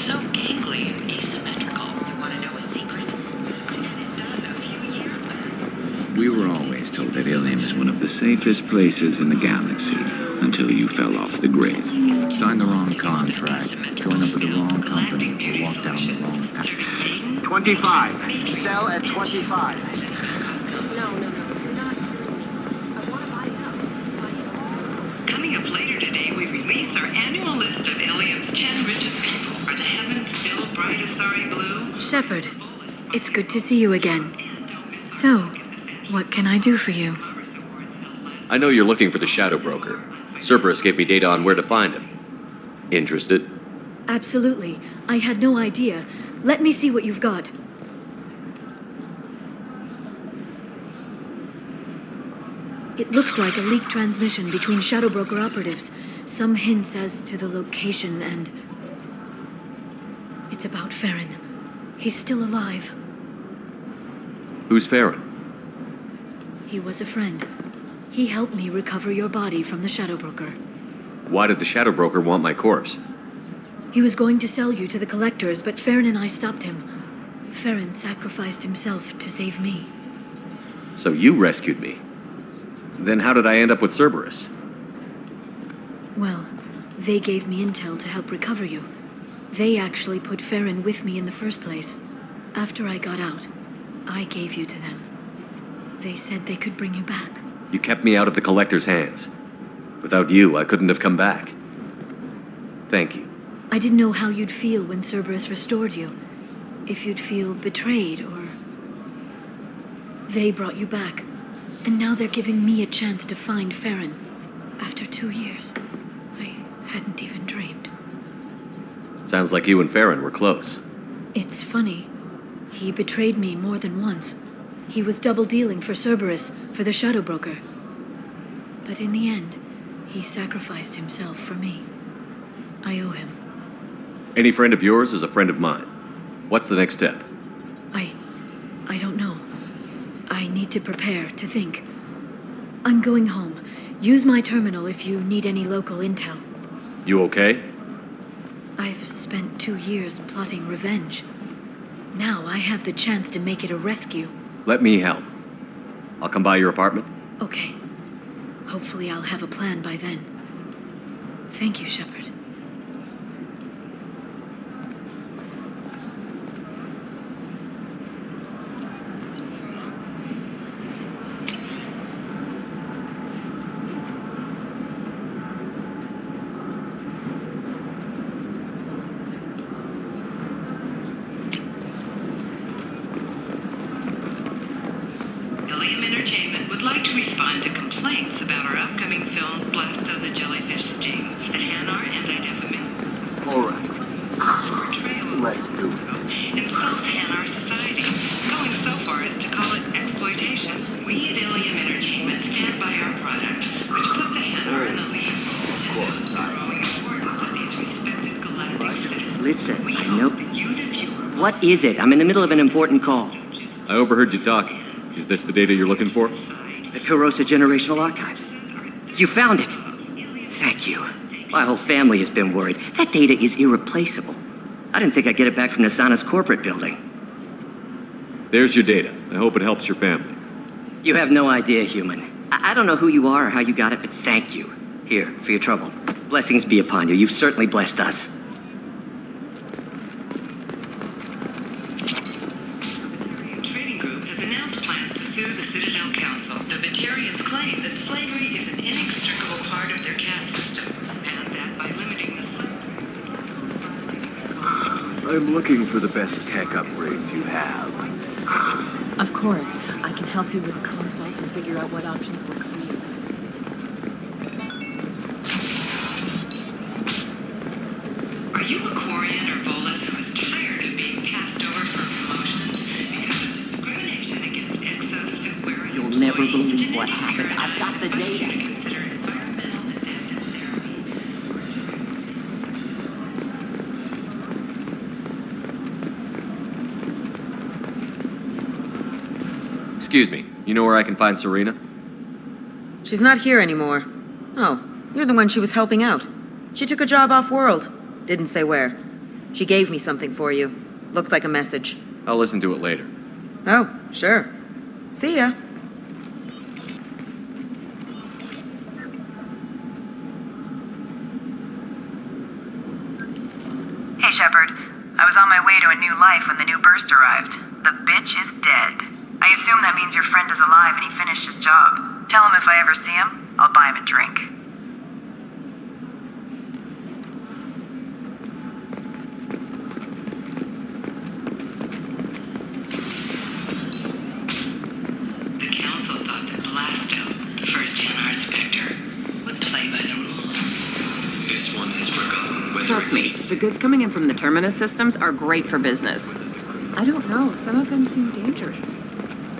so gangly and asymmetrical. You want to know a secret? I had it done a few years back. We were always told that Ilium is one of the safest places in the galaxy, until you fell off the grid. Signed the wrong contract, joined up with the wrong company, or walked down the wrong path. 25. Sell at 25. No, you're not hearing me. I want to buy it up. Coming up later today, we release our annual list of Ilium's 10 richest people. Are the heavens still bright Asari blue? Shepard, it's good to see you again. So, what can I do for you? I know you're looking for the Shadow Broker. Cerberus gave me data on where to find him. Interested? Absolutely. I had no idea. Let me see what you've got. It looks like a leaked transmission between Shadow Broker operatives. Some hints as to the location and... It's about Farron. He's still alive. Who's Farron? He was a friend. He helped me recover your body from the Shadow Broker. Why did the Shadow Broker want my corpse? He was going to sell you to the Collectors, but Farron and I stopped him. Farron sacrificed himself to save me. So you rescued me. Then how did I end up with Cerberus? Well, they gave me intel to help recover you. They actually put Farron with me in the first place. After I got out, I gave you to them. They said they could bring you back. You kept me out of the Collector's hands. Without you, I couldn't have come back. Thank you. I didn't know how you'd feel when Cerberus restored you. If you'd feel betrayed, or... They brought you back. And now they're giving me a chance to find Farron. After 2 years. I hadn't even dreamed. Sounds like you and Farron were close. It's funny. He betrayed me more than once. He was double-dealing for Cerberus, for the Shadow Broker. But in the end, he sacrificed himself for me. I owe him. Any friend of yours is a friend of mine. What's the next step? I don't know. I need to prepare, to think. I'm going home. Use my terminal if you need any local intel. You okay? I've spent 2 years plotting revenge. Now I have the chance to make it a rescue. Let me help. I'll come by your apartment. Okay. Hopefully I'll have a plan by then. Thank you, Shepard. Ilium Entertainment would like to respond to complaints about our upcoming film, Blasto the Jellyfish Stings, the Hanar anti-defamation All right. portrayal Let's do it. insults Hanar society, going so far as to call it exploitation. We at Ilium Entertainment stand by our product, which puts the Hanar in the lead. The growing importance of these respected galactic citizens. Listen, We I hope know... that you, the viewer, What is it? I'm in the middle of an important call. I overheard you talking. Is this the data you're looking for? The Corrosa Generational Archive. You found it. Thank you. My whole family has been worried. That data is irreplaceable. I didn't think I'd get it back from Nasana's corporate building. There's your data. I hope it helps your family. You have no idea, human. I don't know who you are or how you got it, but thank you. Here, for your trouble. Blessings be upon you. You've certainly blessed us. Trading Group has announced plans to sue the Citadel Council. The Batarians claim that slavery is an inextricable part of their caste system, and that by limiting the I'm looking for the best tech upgrades you have. Of course. I can help you with consults and figure out what options work for you. Are you a Quarian or Volus who is tired of being passed over for promotions because of discrimination against exosuit wearing You'll never employees? believe what happened. I've got the I urge you data. to consider environmental adaptive therapy. Excuse me. You know where I can find Serena? She's not here anymore. Oh, you're the one she was helping out. She took a job off-world. Didn't say where. She gave me something for you. Looks like a message. I'll listen to it later. Oh, sure. See ya. Hey, Shepard. I was on my way to a new life when the new burst arrived. The bitch is dead. I assume that means your friend is alive and he finished his job. Tell him if I ever see him, I'll buy him a drink. The council thought that Blasto, the first NR Spectre, would play by the rules. This one has forgotten whether Trust me, the goods coming in from the Terminus systems are great for business. I don't know, some of them seem dangerous.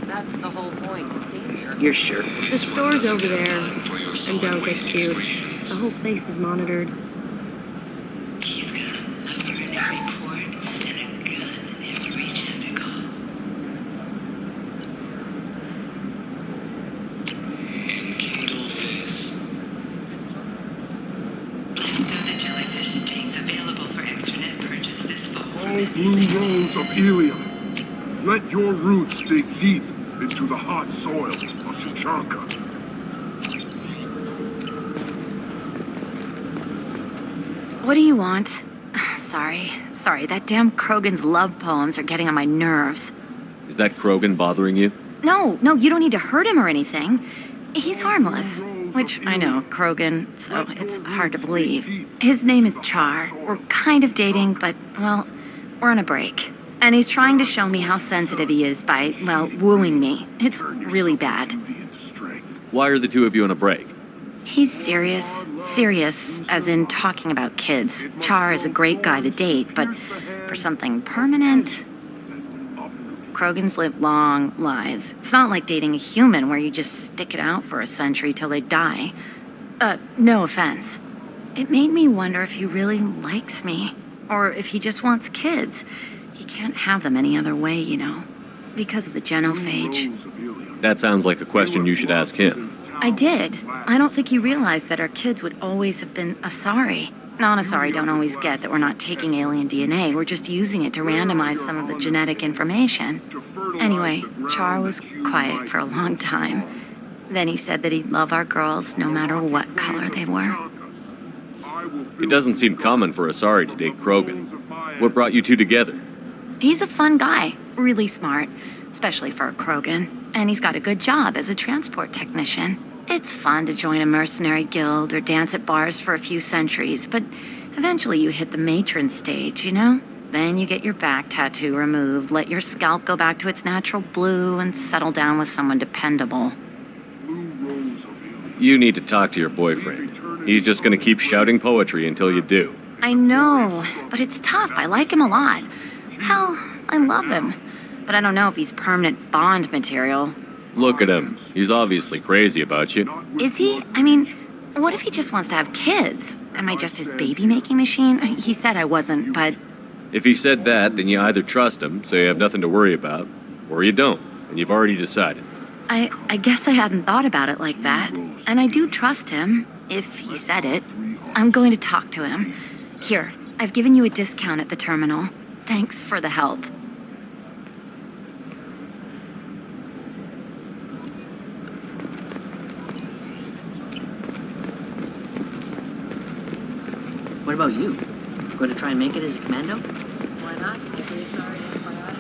That's the whole point, danger. You're sure? The store's over there. And don't get cute. The whole place is monitored. He's got a number in every port and a gun in every tentacle. Enkindle this. Blasto the jellyfish stings available for extranet purchase this fall. Oh, blue rose of Ilium, let your roots dig deep into the hot soil of Tuchanka. What do you want? Sorry, that damn Krogan's love poems are getting on my nerves. Is that Krogan bothering you? No, you don't need to hurt him or anything. He's harmless. Which, I know, Krogan, so it's hard to believe. His name is Char. We're kind of dating, but, well, we're on a break. And he's trying to show me how sensitive he is by, well, wooing me. It's really bad. Why are the two of you on a break? He's serious. Serious, as in talking about kids. Char is a great guy to date, but for something permanent... Krogans live long lives. It's not like dating a human where you just stick it out for a century till they die. No offense. It made me wonder if he really likes me, or if he just wants kids. He can't have them any other way, you know, because of the genophage. That sounds like a question you should ask him. I did. I don't think he realized that our kids would always have been Asari. Non-Asari don't always get that we're not taking alien DNA, we're just using it to randomize some of the genetic information. Anyway, Char was quiet for a long time. Then he said that he'd love our girls no matter what color they were. It doesn't seem common for Asari to date Krogan. What brought you two together? He's a fun guy, really smart, especially for a Krogan. And he's got a good job as a transport technician. It's fun to join a mercenary guild or dance at bars for a few centuries, but eventually you hit the matron stage, you know? Then you get your back tattoo removed, let your scalp go back to its natural blue, and settle down with someone dependable. You need to talk to your boyfriend. He's just gonna keep shouting poetry until you do. I know, but it's tough. I like him a lot. Hell, I love him. But I don't know if he's permanent Bond material. Look at him. He's obviously crazy about you. Is he? I mean, what if he just wants to have kids? Am I just his baby-making machine? He said I wasn't, but... If he said that, then you either trust him, so you have nothing to worry about, or you don't, and you've already decided. I guess I hadn't thought about it like that. And I do trust him, if he said it. I'm going to talk to him. Here, I've given you a discount at the terminal. Thanks for the help. What about you? Going to try and make it as a commando? Why not? Particularly sorry, FYI.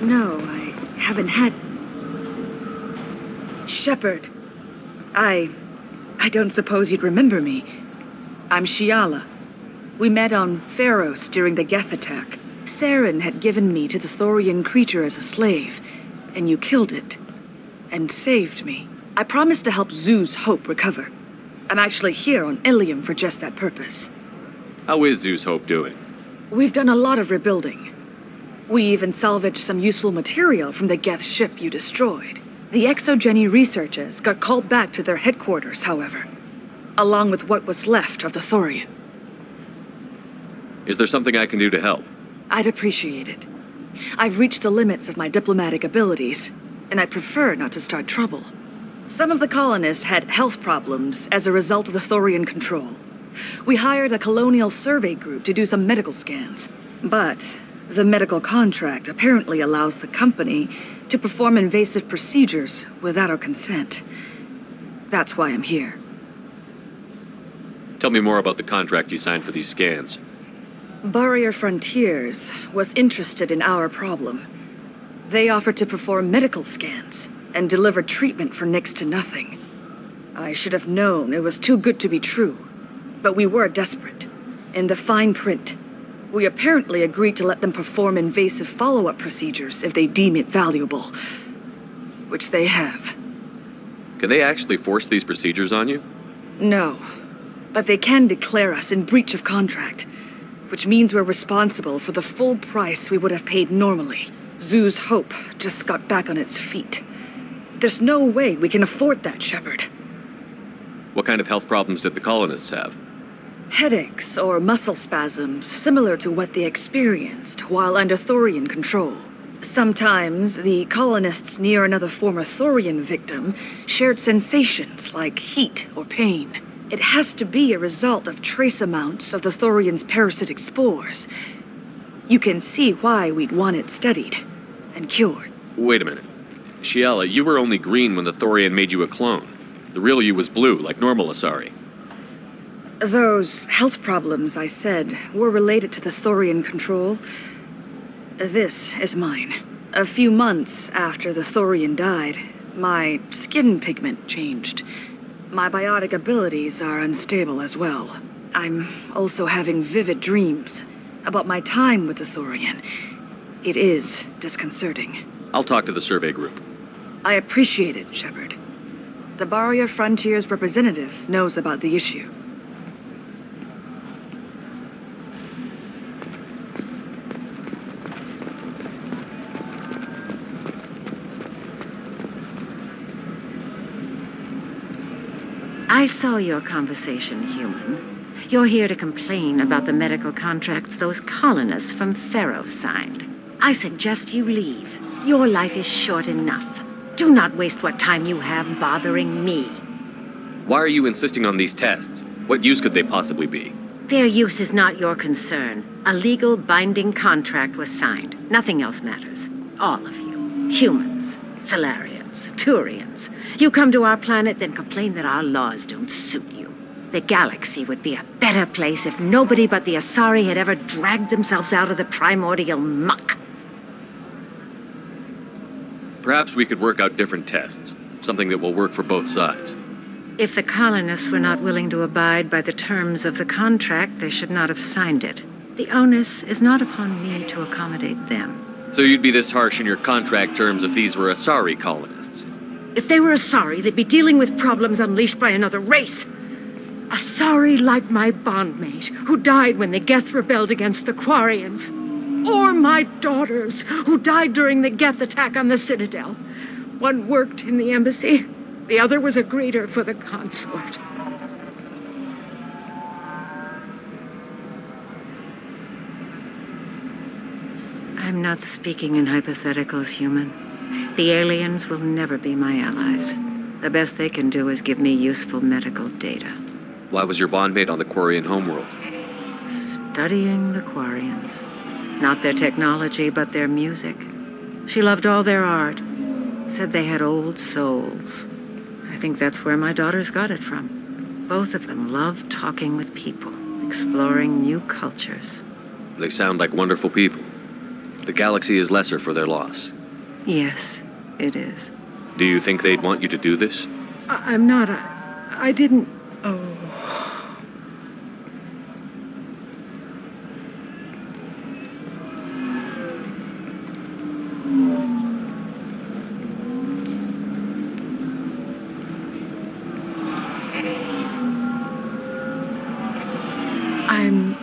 No, I haven't had... Shepard. I don't suppose you'd remember me. I'm Shiala. We met on Pharos during the Geth attack. Saren had given me to the Thorian creature as a slave, and you killed it. And saved me. I promised to help Zeus Hope recover. I'm actually here on Ilium for just that purpose. How is Zeus Hope doing? We've done a lot of rebuilding. We even salvaged some useful material from the Geth ship you destroyed. The Exogeny researchers got called back to their headquarters, however, along with what was left of the Thorian. Is there something I can do to help? I'd appreciate it. I've reached the limits of my diplomatic abilities, and I prefer not to start trouble. Some of the colonists had health problems as a result of the Thorian control. We hired a colonial survey group to do some medical scans. But the medical contract apparently allows the company to perform invasive procedures without our consent. That's why I'm here. Tell me more about the contract you signed for these scans. Barrier Frontiers was interested in our problem. They offered to perform medical scans and deliver treatment for next to nothing. I should have known it was too good to be true, but we were desperate. In the fine print, we apparently agreed to let them perform invasive follow-up procedures if they deem it valuable, which they have. Can they actually force these procedures on you? No, but they can declare us in breach of contract, which means we're responsible for the full price we would have paid normally. Zoo's Hope just got back on its feet. There's no way we can afford that, Shepard. What kind of health problems did the colonists have? Headaches or muscle spasms similar to what they experienced while under Thorian control. Sometimes the colonists near another former Thorian victim shared sensations like heat or pain. It has to be a result of trace amounts of the Thorian's parasitic spores. You can see why we'd want it studied and cured. Wait a minute. Shiala, you were only green when the Thorian made you a clone. The real you was blue, like normal Asari. Those health problems I said were related to the Thorian control. This is mine. A few months after the Thorian died, my skin pigment changed. My biotic abilities are unstable as well. I'm also having vivid dreams about my time with the Thorian. It is disconcerting. I'll talk to the survey group. I appreciate it, Shepard. The Barrier Frontiers representative knows about the issue. I saw your conversation, human. You're here to complain about the medical contracts those colonists from Pharaoh signed. I suggest you leave. Your life is short enough. Do not waste what time you have bothering me. Why are you insisting on these tests? What use could they possibly be? Their use is not your concern. A legal binding contract was signed. Nothing else matters. All of you. Humans, Salarians, Turians. You come to our planet, then complain that our laws don't suit you. The galaxy would be a better place if nobody but the Asari had ever dragged themselves out of the primordial muck. Perhaps we could work out different tests. Something that will work for both sides. If the colonists were not willing to abide by the terms of the contract, they should not have signed it. The onus is not upon me to accommodate them. So you'd be this harsh in your contract terms if these were Asari colonists? If they were Asari, they'd be dealing with problems unleashed by another race. Asari like my bondmate, who died when the Geth rebelled against the Quarians. Or my daughters, who died during the Geth attack on the Citadel. One worked in the embassy, the other was a greeter for the consort. I'm not speaking in hypotheticals, human. The aliens will never be my allies. The best they can do is give me useful medical data. Why was your bondmate on the Quarian homeworld? Studying the Quarians. Not their technology, but their music. She loved all their art. Said they had old souls. I think that's where my daughters got it from. Both of them loved talking with people, exploring new cultures. They sound like wonderful people. The galaxy is lesser for their loss. Yes, it is. Do you think they'd want you to do this? I'm not. I didn't. Oh. I'm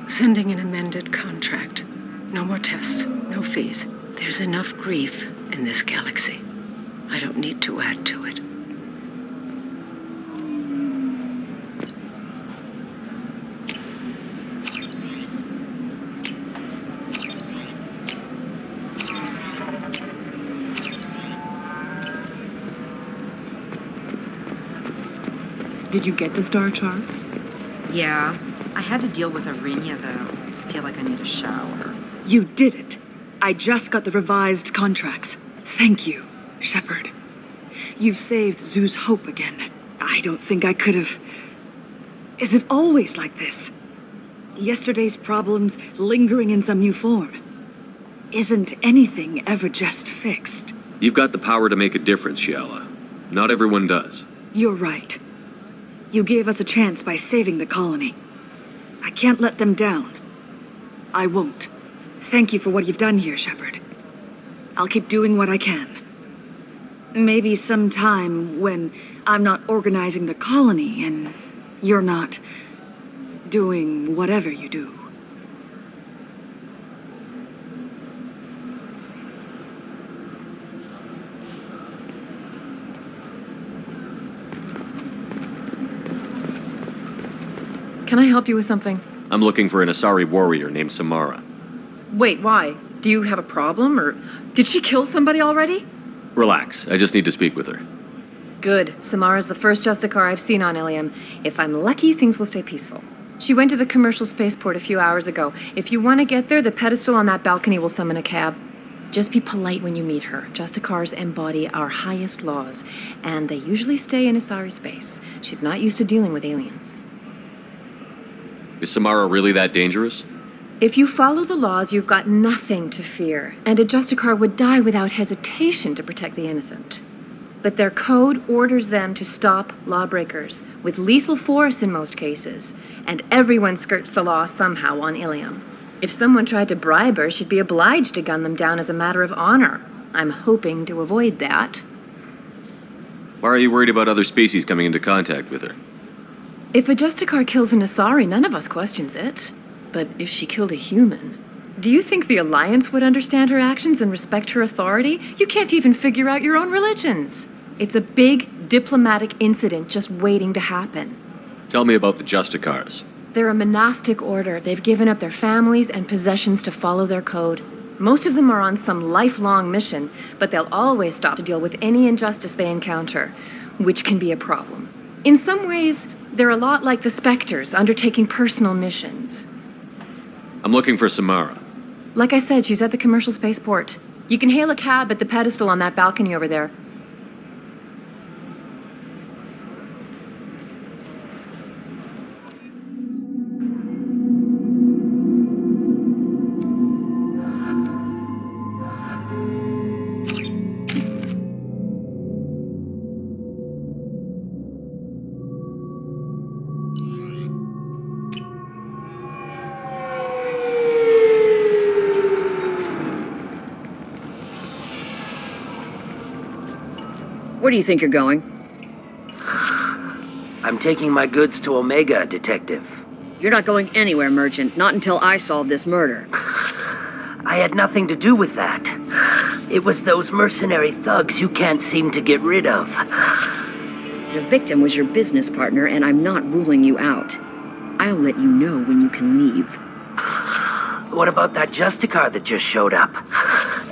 sending an amended contract. No more tests, no fees. There's enough grief in this galaxy. I don't need to add to it. Did you get the star charts? Yeah, I had to deal with Arinya, though. I feel like I need a shower. You did it. I just got the revised contracts. Thank you, Shepard. You've saved Zoo's hope again. I don't think I could have... Is it always like this? Yesterday's problems lingering in some new form. Isn't anything ever just fixed? You've got the power to make a difference, Shiala. Not everyone does. You're right. You gave us a chance by saving the colony. I can't let them down. I won't. Thank you for what you've done here, Shepard. I'll keep doing what I can. Maybe sometime when I'm not organizing the colony and you're not doing whatever you do. Can I help you with something? I'm looking for an Asari warrior named Samara. Wait, why? Do you have a problem, or did she kill somebody already? Relax, I just need to speak with her. Good. Samara's the first Justicar I've seen on Ilium. If I'm lucky, things will stay peaceful. She went to the commercial spaceport a few hours ago. If you want to get there, the pedestal on that balcony will summon a cab. Just be polite when you meet her. Justicars embody our highest laws, and they usually stay in Asari space. She's not used to dealing with aliens. Is Samara really that dangerous? If you follow the laws, you've got nothing to fear, and a Justicar would die without hesitation to protect the innocent. But their code orders them to stop lawbreakers, with lethal force in most cases, and everyone skirts the law somehow on Ilium. If someone tried to bribe her, she'd be obliged to gun them down as a matter of honor. I'm hoping to avoid that. Why are you worried about other species coming into contact with her? If a Justicar kills an Asari, none of us questions it. But if she killed a human, do you think the Alliance would understand her actions and respect her authority? You can't even figure out your own religions. It's a big diplomatic incident just waiting to happen. Tell me about the Justicars. They're a monastic order. They've given up their families and possessions to follow their code. Most of them are on some lifelong mission, but they'll always stop to deal with any injustice they encounter, which can be a problem. In some ways, they're a lot like the Spectres, undertaking personal missions. I'm looking for Samara. Like I said, she's at the commercial spaceport. You can hail a cab at the pedestal on that balcony over there. Where do you think you're going? I'm taking my goods to Omega, Detective. You're not going anywhere, Merchant. Not until I solve this murder. I had nothing to do with that. It was those mercenary thugs you can't seem to get rid of. The victim was your business partner, and I'm not ruling you out. I'll let you know when you can leave. What about that Justicar that just showed up?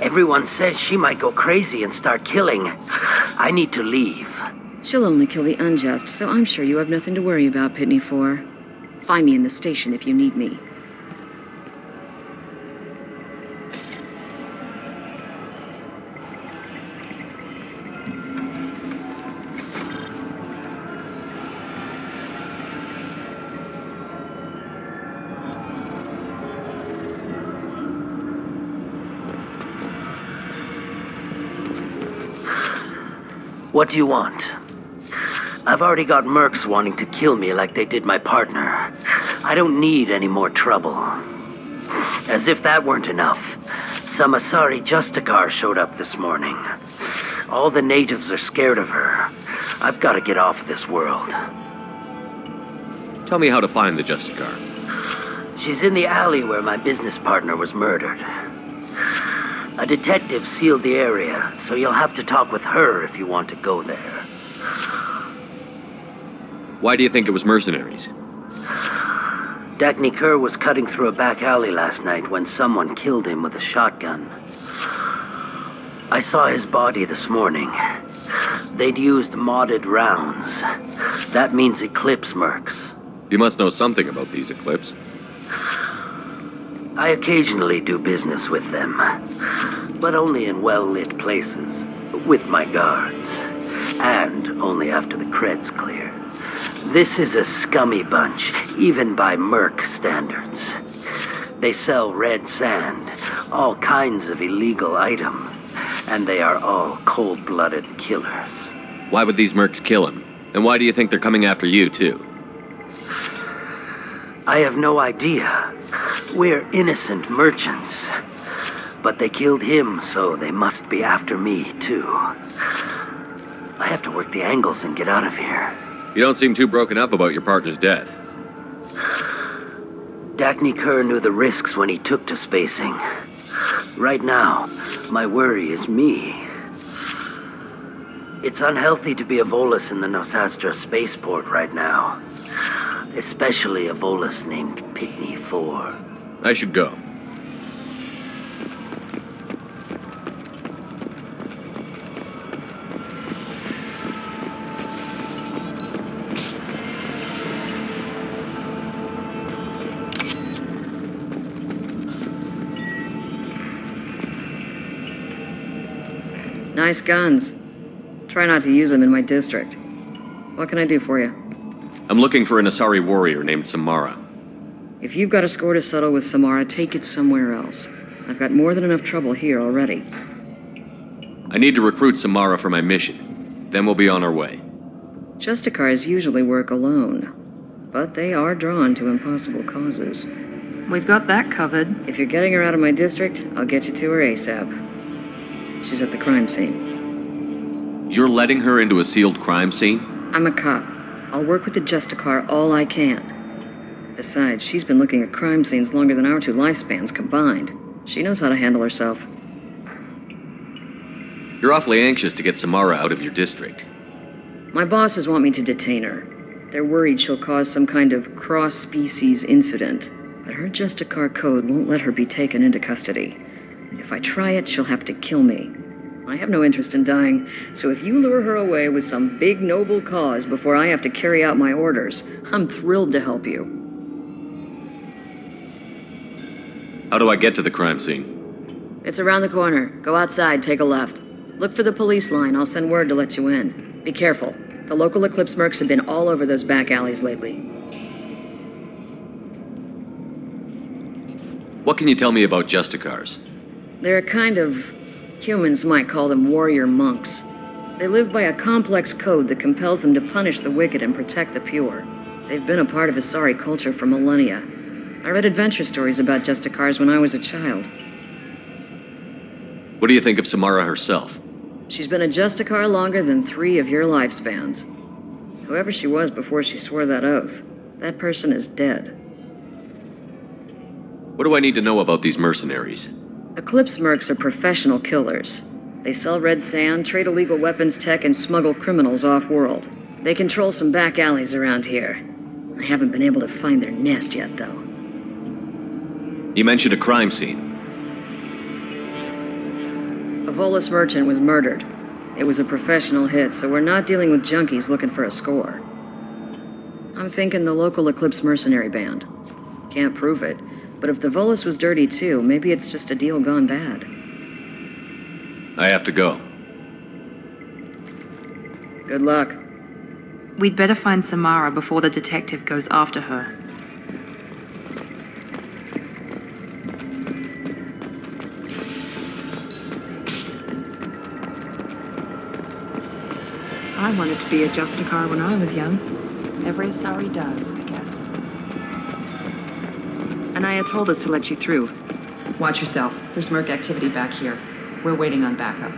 Everyone says she might go crazy and start killing. I need to leave. She'll only kill the unjust, so I'm sure you have nothing to worry about, Pitney 4. Find me in the station if you need me. What do you want? I've already got mercs wanting to kill me like they did my partner. I don't need any more trouble. As if that weren't enough, some Asari Justicar showed up this morning. All the natives are scared of her. I've got to get off of this world. Tell me how to find the Justicar. She's in the alley where my business partner was murdered. A detective sealed the area, so you'll have to talk with her if you want to go there. Why do you think it was mercenaries? Dagny Kerr was cutting through a back alley last night when someone killed him with a shotgun. I saw his body this morning. They'd used modded rounds. That means Eclipse mercs. You must know something about these Eclipse. I occasionally do business with them, but only in well-lit places, with my guards, and only after the creds clear. This is a scummy bunch, even by Merc standards. They sell red sand, all kinds of illegal items, and they are all cold-blooded killers. Why would these mercs kill him? And why do you think they're coming after you, too? I have no idea. We're innocent merchants. But they killed him, so they must be after me, too. I have to work the angles and get out of here. You don't seem too broken up about your partner's death. Dagny Kerr knew the risks when he took to spacing. Right now, my worry is me. It's unhealthy to be a Volus in the Nosastra spaceport right now. Especially a Volus named Pitney 4. I should go. Nice guns. Try not to use them in my district. What can I do for you? I'm looking for an Asari warrior named Samara. If you've got a score to settle with Samara, take it somewhere else. I've got more than enough trouble here already. I need to recruit Samara for my mission. Then we'll be on our way. Justicars usually work alone, but they are drawn to impossible causes. We've got that covered. If you're getting her out of my district, I'll get you to her ASAP. She's at the crime scene. You're letting her into a sealed crime scene? I'm a cop. I'll work with the Justicar all I can. Besides, she's been looking at crime scenes longer than our two lifespans combined. She knows how to handle herself. You're awfully anxious to get Samara out of your district. My bosses want me to detain her. They're worried she'll cause some kind of cross-species incident, but her Justicar code won't let her be taken into custody. If I try it, she'll have to kill me. I have no interest in dying, so if you lure her away with some big noble cause before I have to carry out my orders, I'm thrilled to help you. How do I get to the crime scene? It's around the corner. Go outside, take a left. Look for the police line. I'll send word to let you in. Be careful. The local Eclipse mercs have been all over those back alleys lately. What can you tell me about Justicars? They're a kind of... humans might call them warrior monks. They live by a complex code that compels them to punish the wicked and protect the pure. They've been a part of Asari culture for millennia. I read adventure stories about Justicars when I was a child. What do you think of Samara herself? She's been a Justicar longer than 3 of your lifespans. Whoever she was before she swore that oath, that person is dead. What do I need to know about these mercenaries? Eclipse mercs are professional killers. They sell red sand, trade illegal weapons tech, and smuggle criminals off-world. They control some back alleys around here. I haven't been able to find their nest yet, though. You mentioned a crime scene. A Volus merchant was murdered. It was a professional hit, so we're not dealing with junkies looking for a score. I'm thinking the local Eclipse mercenary band. Can't prove it, but if the Volus was dirty too, maybe it's just a deal gone bad. I have to go. Good luck. We'd better find Samara before the detective goes after her. I wanted to be a Justicar when I was young. Every Asari does, I guess. Anaya told us to let you through. Watch yourself. There's merc activity back here. We're waiting on backup.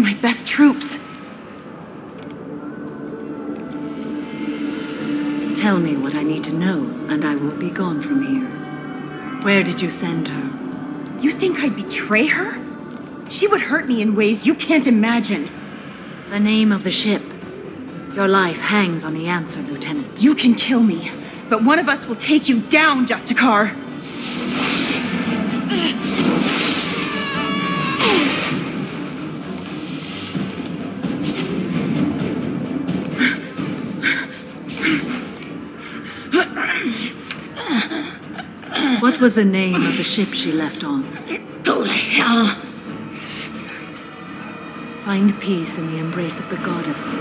my best troops. Tell me what I need to know, and I will be gone from here. Where did you send her? You think I'd betray her? She would hurt me in ways you can't imagine. The name of the ship. Your life hangs on the answer, Lieutenant. You can kill me, but one of us will take you down, Justicar. What was the name of the ship she left on? Go to hell. Find peace in the embrace of the goddess.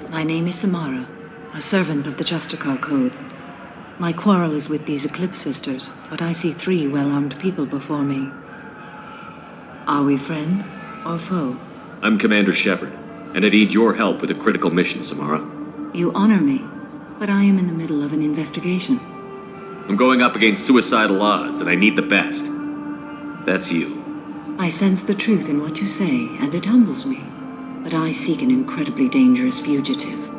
My name is Samara, a servant of the Justicar Code. My quarrel is with these Eclipse Sisters, but I see 3 well-armed people before me. Are we friend or foe? I'm Commander Shepard, and I need your help with a critical mission, Samara. You honor me, but I am in the middle of an investigation. I'm going up against suicidal odds, and I need the best. That's you. I sense the truth in what you say, and it humbles me. But I seek an incredibly dangerous fugitive.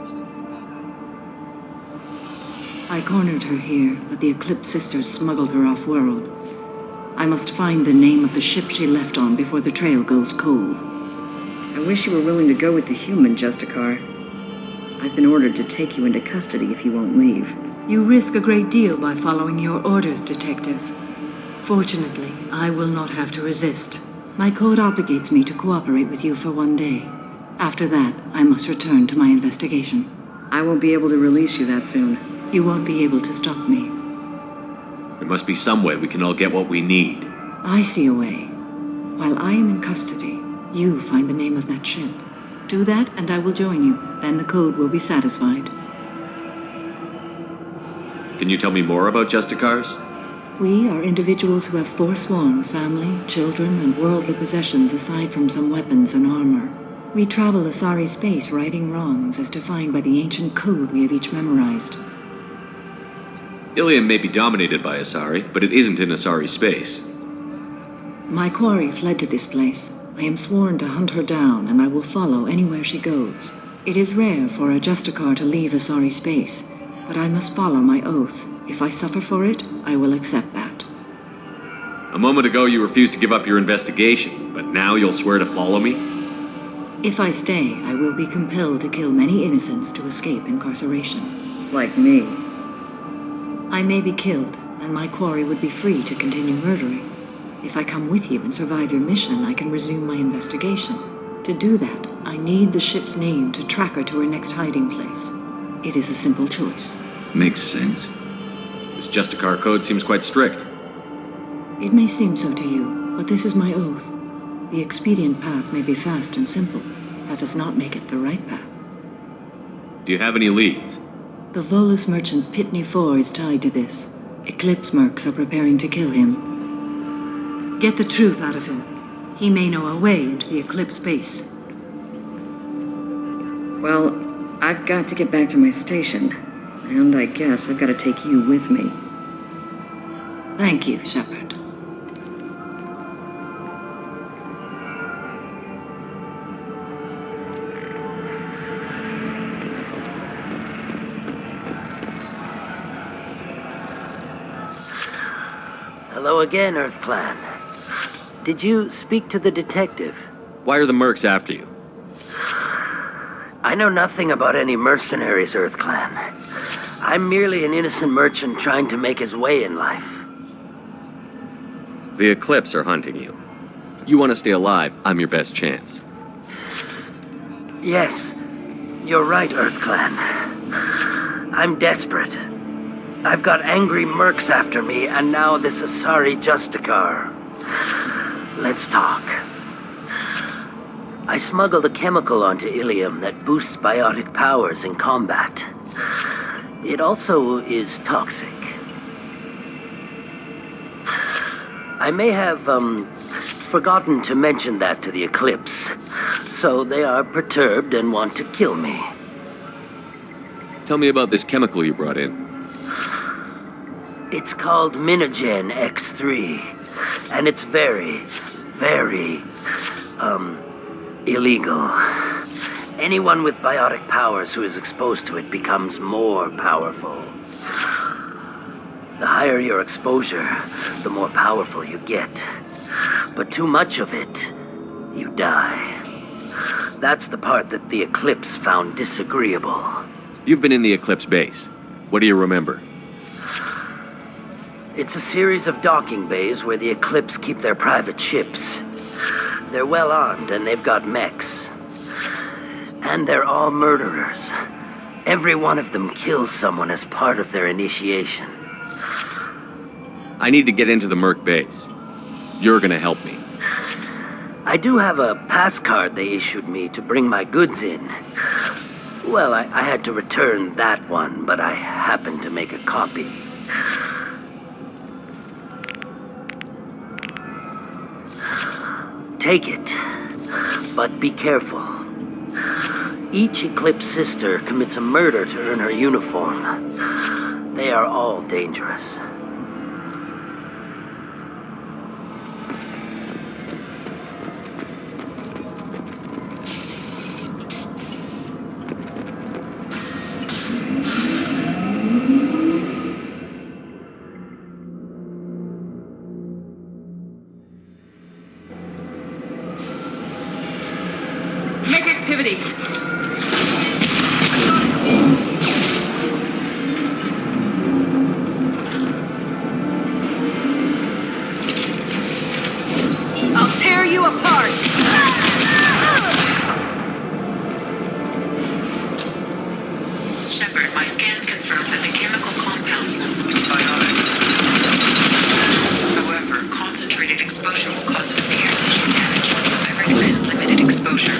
I cornered her here, but the Eclipse Sisters smuggled her off-world. I must find the name of the ship she left on before the trail goes cold. I wish you were willing to go with the human, Justicar. I've been ordered to take you into custody if you won't leave. You risk a great deal by following your orders, Detective. Fortunately, I will not have to resist. My code obligates me to cooperate with you for 1 day. After that, I must return to my investigation. I won't be able to release you that soon. You won't be able to stop me. There must be some way we can all get what we need. I see a way. While I am in custody, you find the name of that ship. Do that, and I will join you. Then the code will be satisfied. Can you tell me more about Justicars? We are individuals who have forsworn family, children, and worldly possessions aside from some weapons and armor. We travel Asari space righting wrongs as defined by the ancient code we have each memorized. Ilium may be dominated by Asari, but it isn't in Asari space. My quarry fled to this place. I am sworn to hunt her down, and I will follow anywhere she goes. It is rare for a Justicar to leave Asari space, but I must follow my oath. If I suffer for it, I will accept that. A moment ago you refused to give up your investigation, but now you'll swear to follow me? If I stay, I will be compelled to kill many innocents to escape incarceration. Like me. I may be killed, and my quarry would be free to continue murdering. If I come with you and survive your mission, I can resume my investigation. To do that, I need the ship's name to track her to her next hiding place. It is a simple choice. Makes sense. This Justicar code seems quite strict. It may seem so to you, but this is my oath. The expedient path may be fast and simple. That does not make it the right path. Do you have any leads? The Volus merchant Pitney Four is tied to this. Eclipse mercs are preparing to kill him. Get the truth out of him. He may know a way into the Eclipse base. Well, I've got to get back to my station. And I guess I've got to take you with me. Thank you, Shepard. Hello again, Earth Clan. Did you speak to the detective? Why are the mercs after you? I know nothing about any mercenaries, Earth Clan. I'm merely an innocent merchant trying to make his way in life. The Eclipse are hunting you. You want to stay alive, I'm your best chance. Yes, you're right, Earth Clan. I'm desperate. I've got angry mercs after me, and now this Asari Justicar. Let's talk. I smuggled a chemical onto Ilium that boosts biotic powers in combat. It also is toxic. I may have, forgotten to mention that to the Eclipse, so they are perturbed and want to kill me. Tell me about this chemical you brought in. It's called Minigen X3, and it's very, very, illegal. Anyone with biotic powers who is exposed to it becomes more powerful. The higher your exposure, the more powerful you get. But too much of it, you die. That's the part that the Eclipse found disagreeable. You've been in the Eclipse base. What do you remember? It's a series of docking bays where the Eclipse keep their private ships. They're well armed and they've got mechs. And they're all murderers. Every one of them kills someone as part of their initiation. I need to get into the Merc base. You're gonna help me. I do have a pass card they issued me to bring my goods in. Well, I had to return that one, but I happened to make a copy. Take it, but be careful. Each Eclipse sister commits a murder to earn her uniform. They are all dangerous. Make activity. I'll tear you apart. Shepard, my scans confirm that the chemical compound is biotic. However, concentrated exposure will cause severe tissue damage. I recommend limited exposure.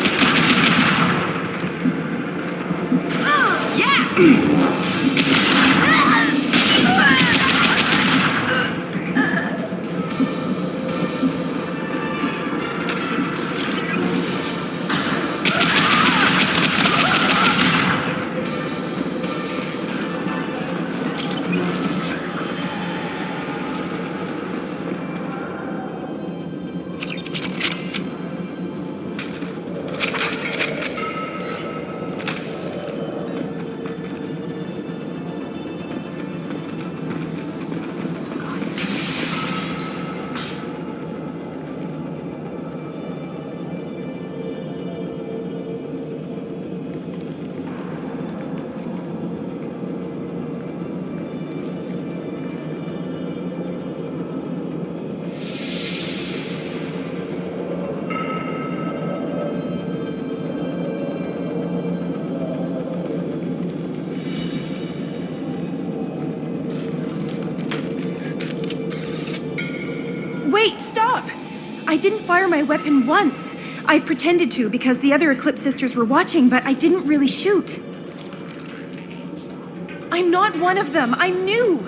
Wait, stop! I didn't fire my weapon once. I pretended to because the other Eclipse sisters were watching, but I didn't really shoot. I'm not one of them. I'm new.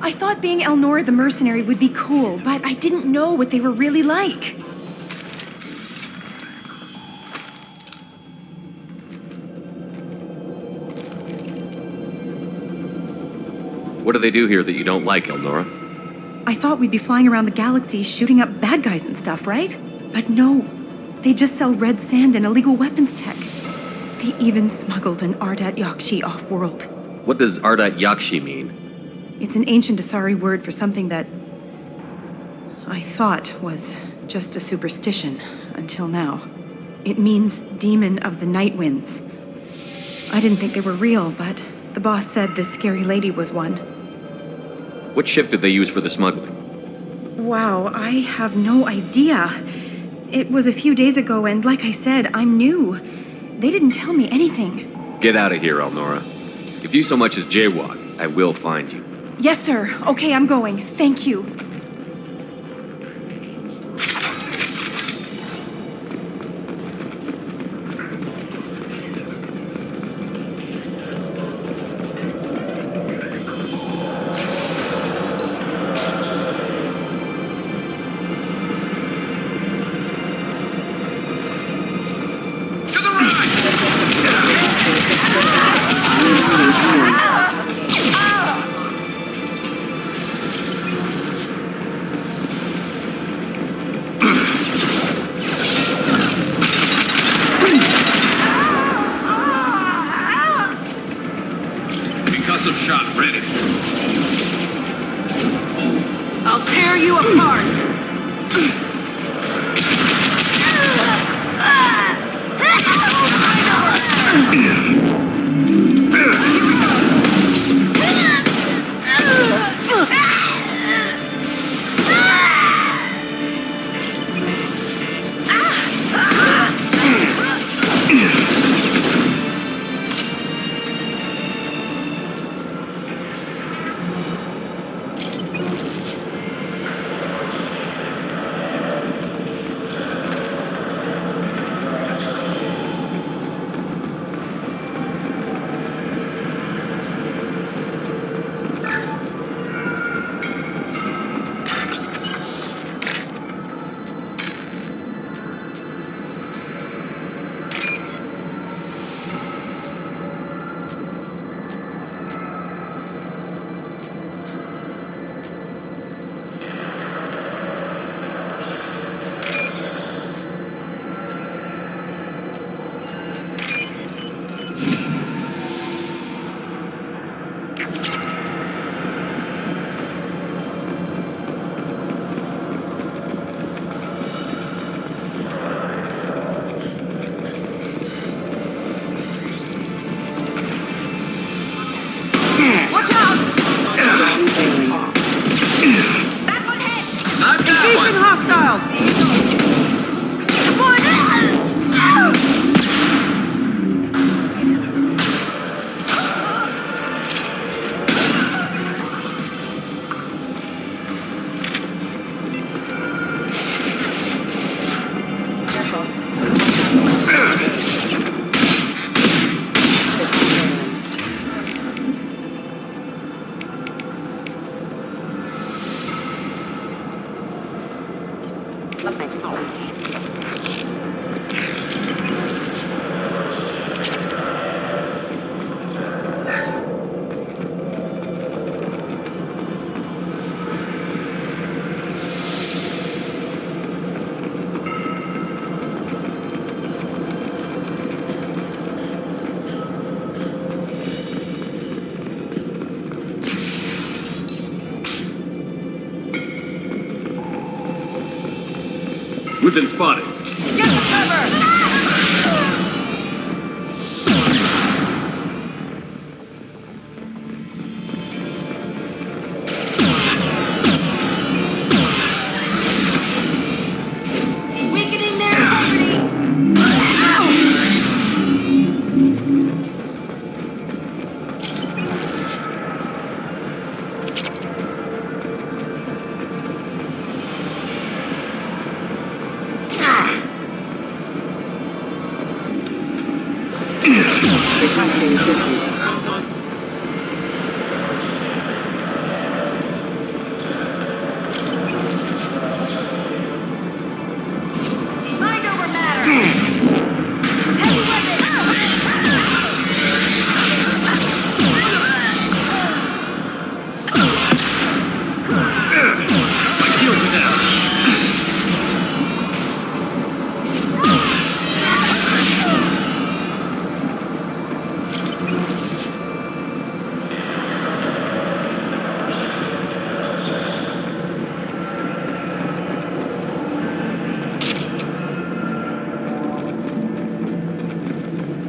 I thought being Elnora the mercenary would be cool, but I didn't know what they were really like. What do they do here that you don't like, Elnora? I thought we'd be flying around the galaxy shooting up bad guys and stuff, right? But no. They just sell red sand and illegal weapons tech. They even smuggled an Ardat Yakshi off-world. What does Ardat Yakshi mean? It's an ancient Asari word for something that I thought was just a superstition until now. It means demon of the night winds. I didn't think they were real, but the boss said this scary lady was one. What ship did they use for the smuggling? Wow, I have no idea. It was a few days ago, and like I said, I'm new. They didn't tell me anything. Get out of here, Elnora. If you so much as jaywalk, I will find you. Yes, sir. Okay, I'm going. Thank you. apart! Watch out! That one hit! Not that Engaging hostiles! We've been spotted. Get the cover! Weakening their integrity! Requesting assistance. Mind over matter! Heavy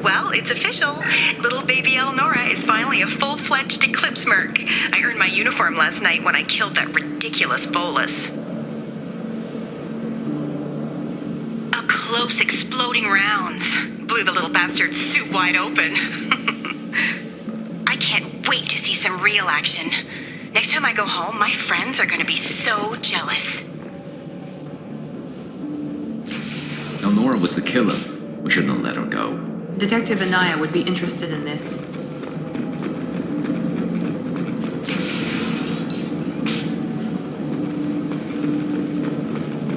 Well, it's official. Little baby Eleonora is finally a full-fledged Eclipse Merc. I earned my uniform last night when I killed that ridiculous Volus. Up close, exploding rounds. Blew the little bastard's suit wide open. I can't wait to see some real action. Next time I go home, my friends are gonna be so jealous. Elnora was the killer. We shouldn't have let her go. Detective Anaya would be interested in this.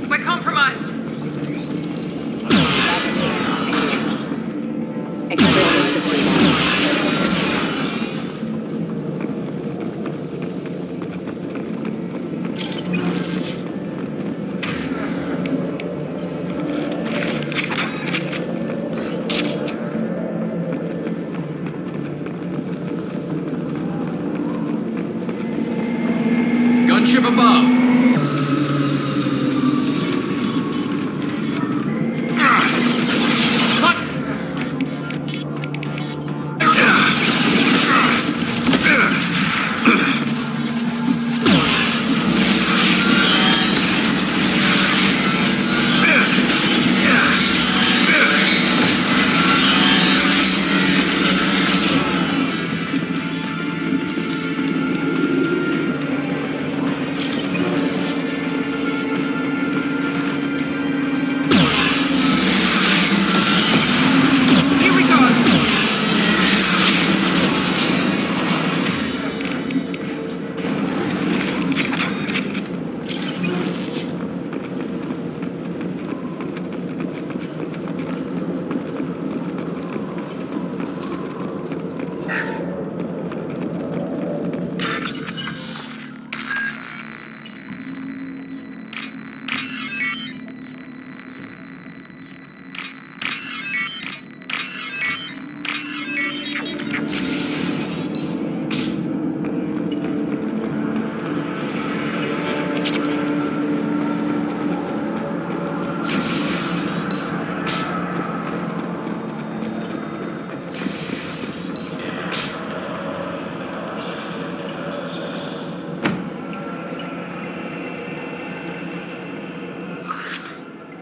We're compromised! Gunship above.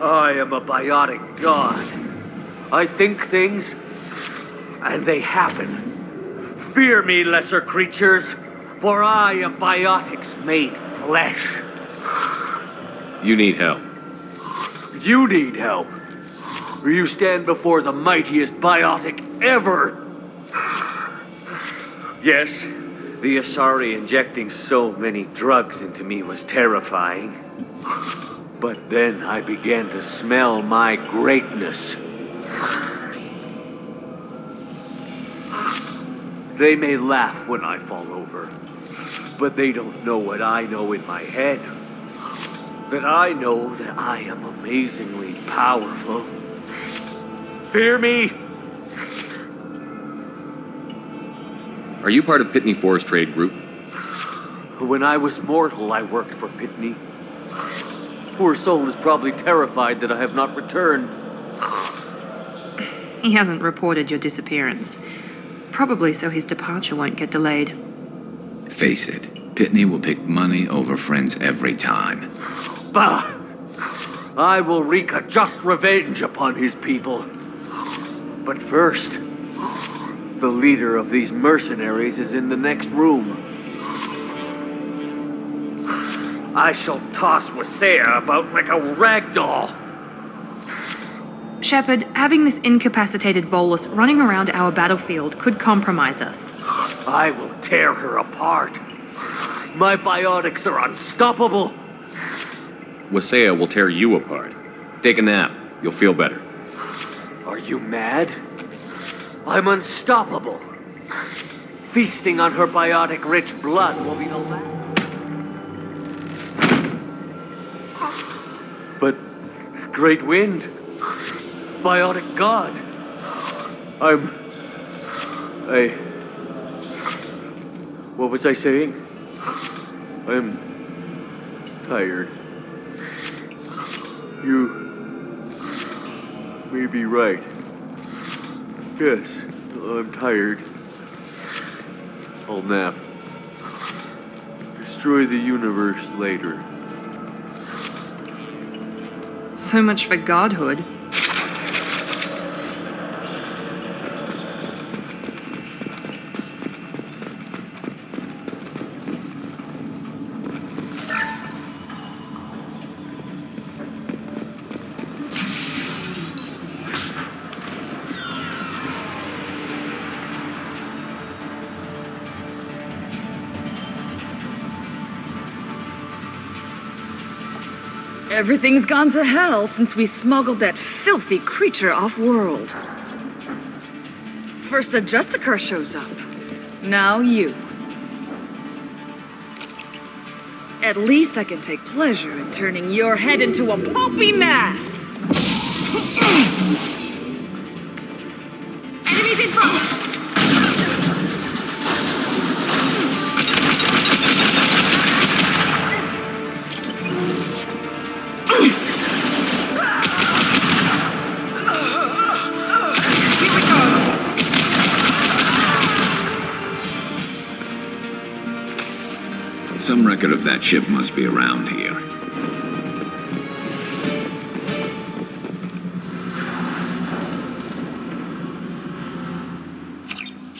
I am a biotic god. I think things, and they happen. Fear me, lesser creatures, for I am biotics made flesh. You need help. You need help. You stand before the mightiest biotic ever. Yes, the Asari injecting so many drugs into me was terrifying. But then I began to smell my greatness. They may laugh when I fall over, but they don't know what I know in my head. That I know that I am amazingly powerful. Fear me? Are you part of Pitney Forest Trade Group? When I was mortal, I worked for Pitney. Poor soul is probably terrified that I have not returned. He hasn't reported your disappearance. Probably so his departure won't get delayed. Face it, Pitney will pick money over friends every time. Bah! I will wreak a just revenge upon his people. But first, the leader of these mercenaries is in the next room. I shall toss Wasea about like a rag doll. Shepard, having this incapacitated Volus running around our battlefield could compromise us. I will tear her apart. My biotics are unstoppable. Wasea will tear you apart. Take a nap. You'll feel better. Are you mad? I'm unstoppable. Feasting on her biotic-rich blood will be the last. But, Great Wind, biotic god, what was I saying? I'm tired. You may be right. Yes, I'm tired. I'll nap. Destroy the universe later. So much for godhood. Everything's gone to hell since we smuggled that filthy creature off-world. First a Justicar shows up. Now you. At least I can take pleasure in turning your head into a pulpy mass! Enemies in front! Some record of that ship must be around here.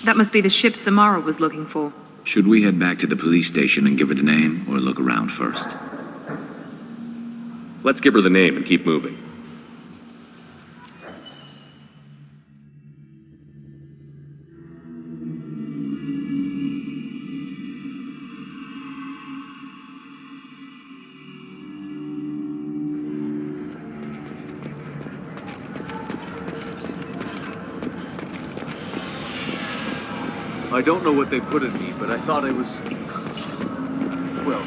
That must be the ship Samara was looking for. Should we head back to the police station and give her the name, or look around first? Let's give her the name and keep moving. I don't know what they put in me, but I thought I was... well...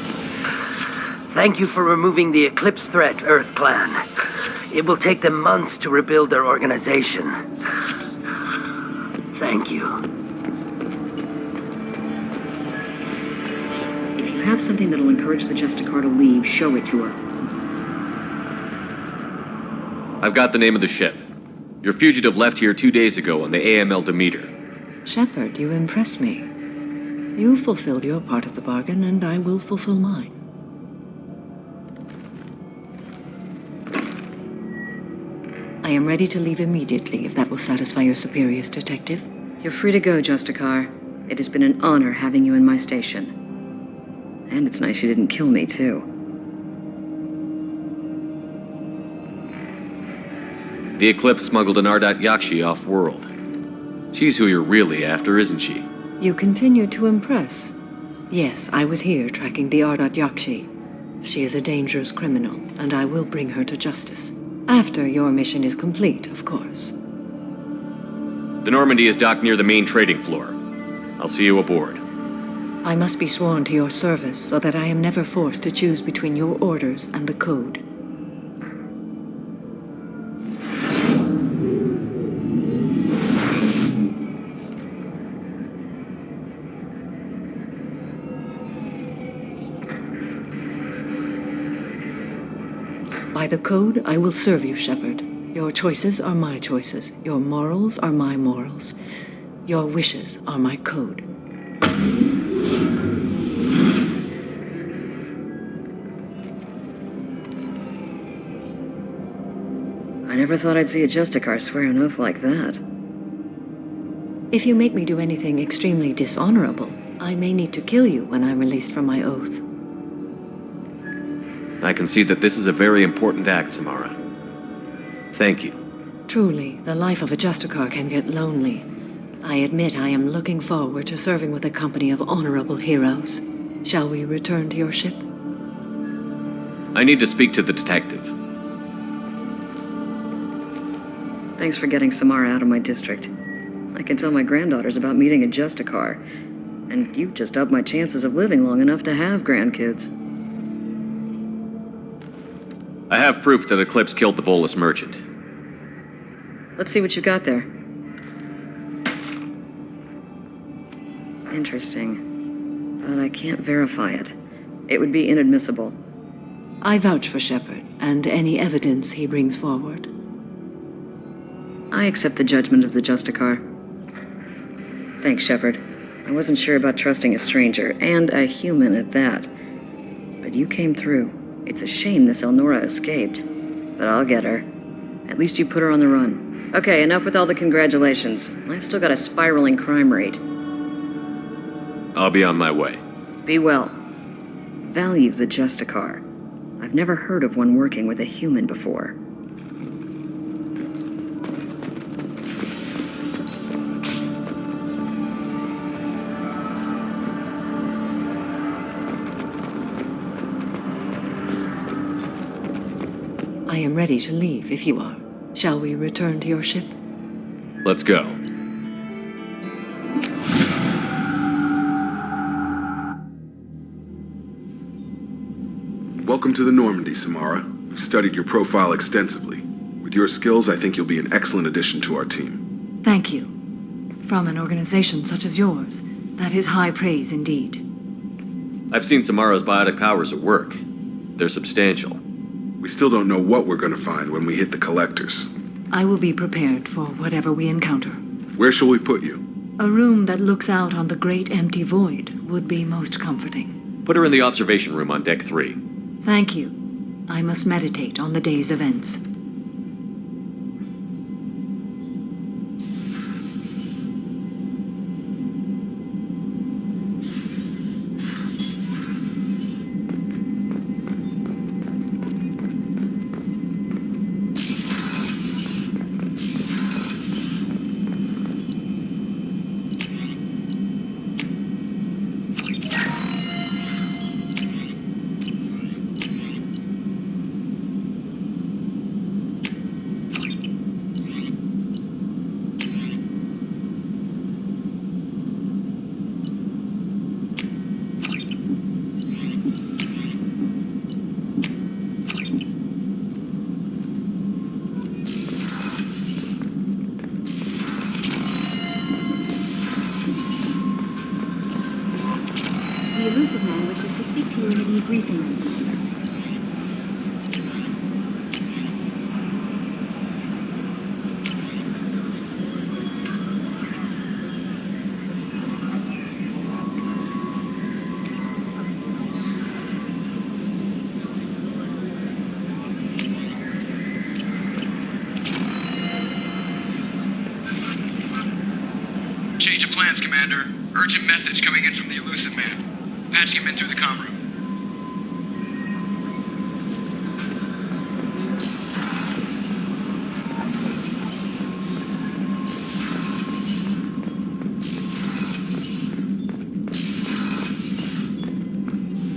Thank you for removing the Eclipse threat, Earth Clan. It will take them months to rebuild their organization. Thank you. If you have something that'll encourage the Justicar to leave, show it to her. I've got the name of the ship. Your fugitive left here 2 days ago on the AML Demeter. Shepard, you impress me. You fulfilled your part of the bargain, and I will fulfill mine. I am ready to leave immediately if that will satisfy your superiors, Detective. You're free to go, Justicar. It has been an honor having you in my station. And it's nice you didn't kill me, too. The Eclipse smuggled an Ardat Yakshi off-world. She's who you're really after, isn't she? You continue to impress. Yes, I was here tracking the Ardat Yakshi. She is a dangerous criminal, and I will bring her to justice. After your mission is complete, of course. The Normandy is docked near the main trading floor. I'll see you aboard. I must be sworn to your service so that I am never forced to choose between your orders and the Code. By the Code, I will serve you, Shepard. Your choices are my choices. Your morals are my morals. Your wishes are my code. I never thought I'd see a Justicar swear an oath like that. If you make me do anything extremely dishonorable, I may need to kill you when I'm released from my oath. I can see that this is a very important act, Samara. Thank you. Truly, the life of a Justicar can get lonely. I admit I am looking forward to serving with a company of honorable heroes. Shall we return to your ship? I need to speak to the detective. Thanks for getting Samara out of my district. I can tell my granddaughters about meeting a Justicar, and you've just upped my chances of living long enough to have grandkids. I have proof that Eclipse killed the Volus merchant. Let's see what you got there. Interesting, but I can't verify it. It would be inadmissible. I vouch for Shepard and any evidence he brings forward. I accept the judgment of the Justicar. Thanks, Shepard. I wasn't sure about trusting a stranger, and a human at that. But you came through. It's a shame this Elnora escaped. But I'll get her. At least you put her on the run. Okay, enough with all the congratulations. I've still got a spiraling crime rate. I'll be on my way. Be well. Value the Justicar. I've never heard of one working with a human before. I am ready to leave if you are. Shall we return to your ship? Let's go. Welcome to the Normandy, Samara. We've studied your profile extensively. With your skills, I think you'll be an excellent addition to our team. Thank you. From an organization such as yours, that is high praise indeed. I've seen Samara's biotic powers at work. They're substantial. We still don't know what we're going to find when we hit the collectors. I will be prepared for whatever we encounter. Where shall we put you? A room that looks out on the great empty void would be most comforting. Put her in the observation room on Deck 3. Thank you. I must meditate on the day's events. The elusive man wishes to speak to you in a debriefing room. Defense, Commander. Urgent message coming in from the Elusive Man. Patching him in through the comm room.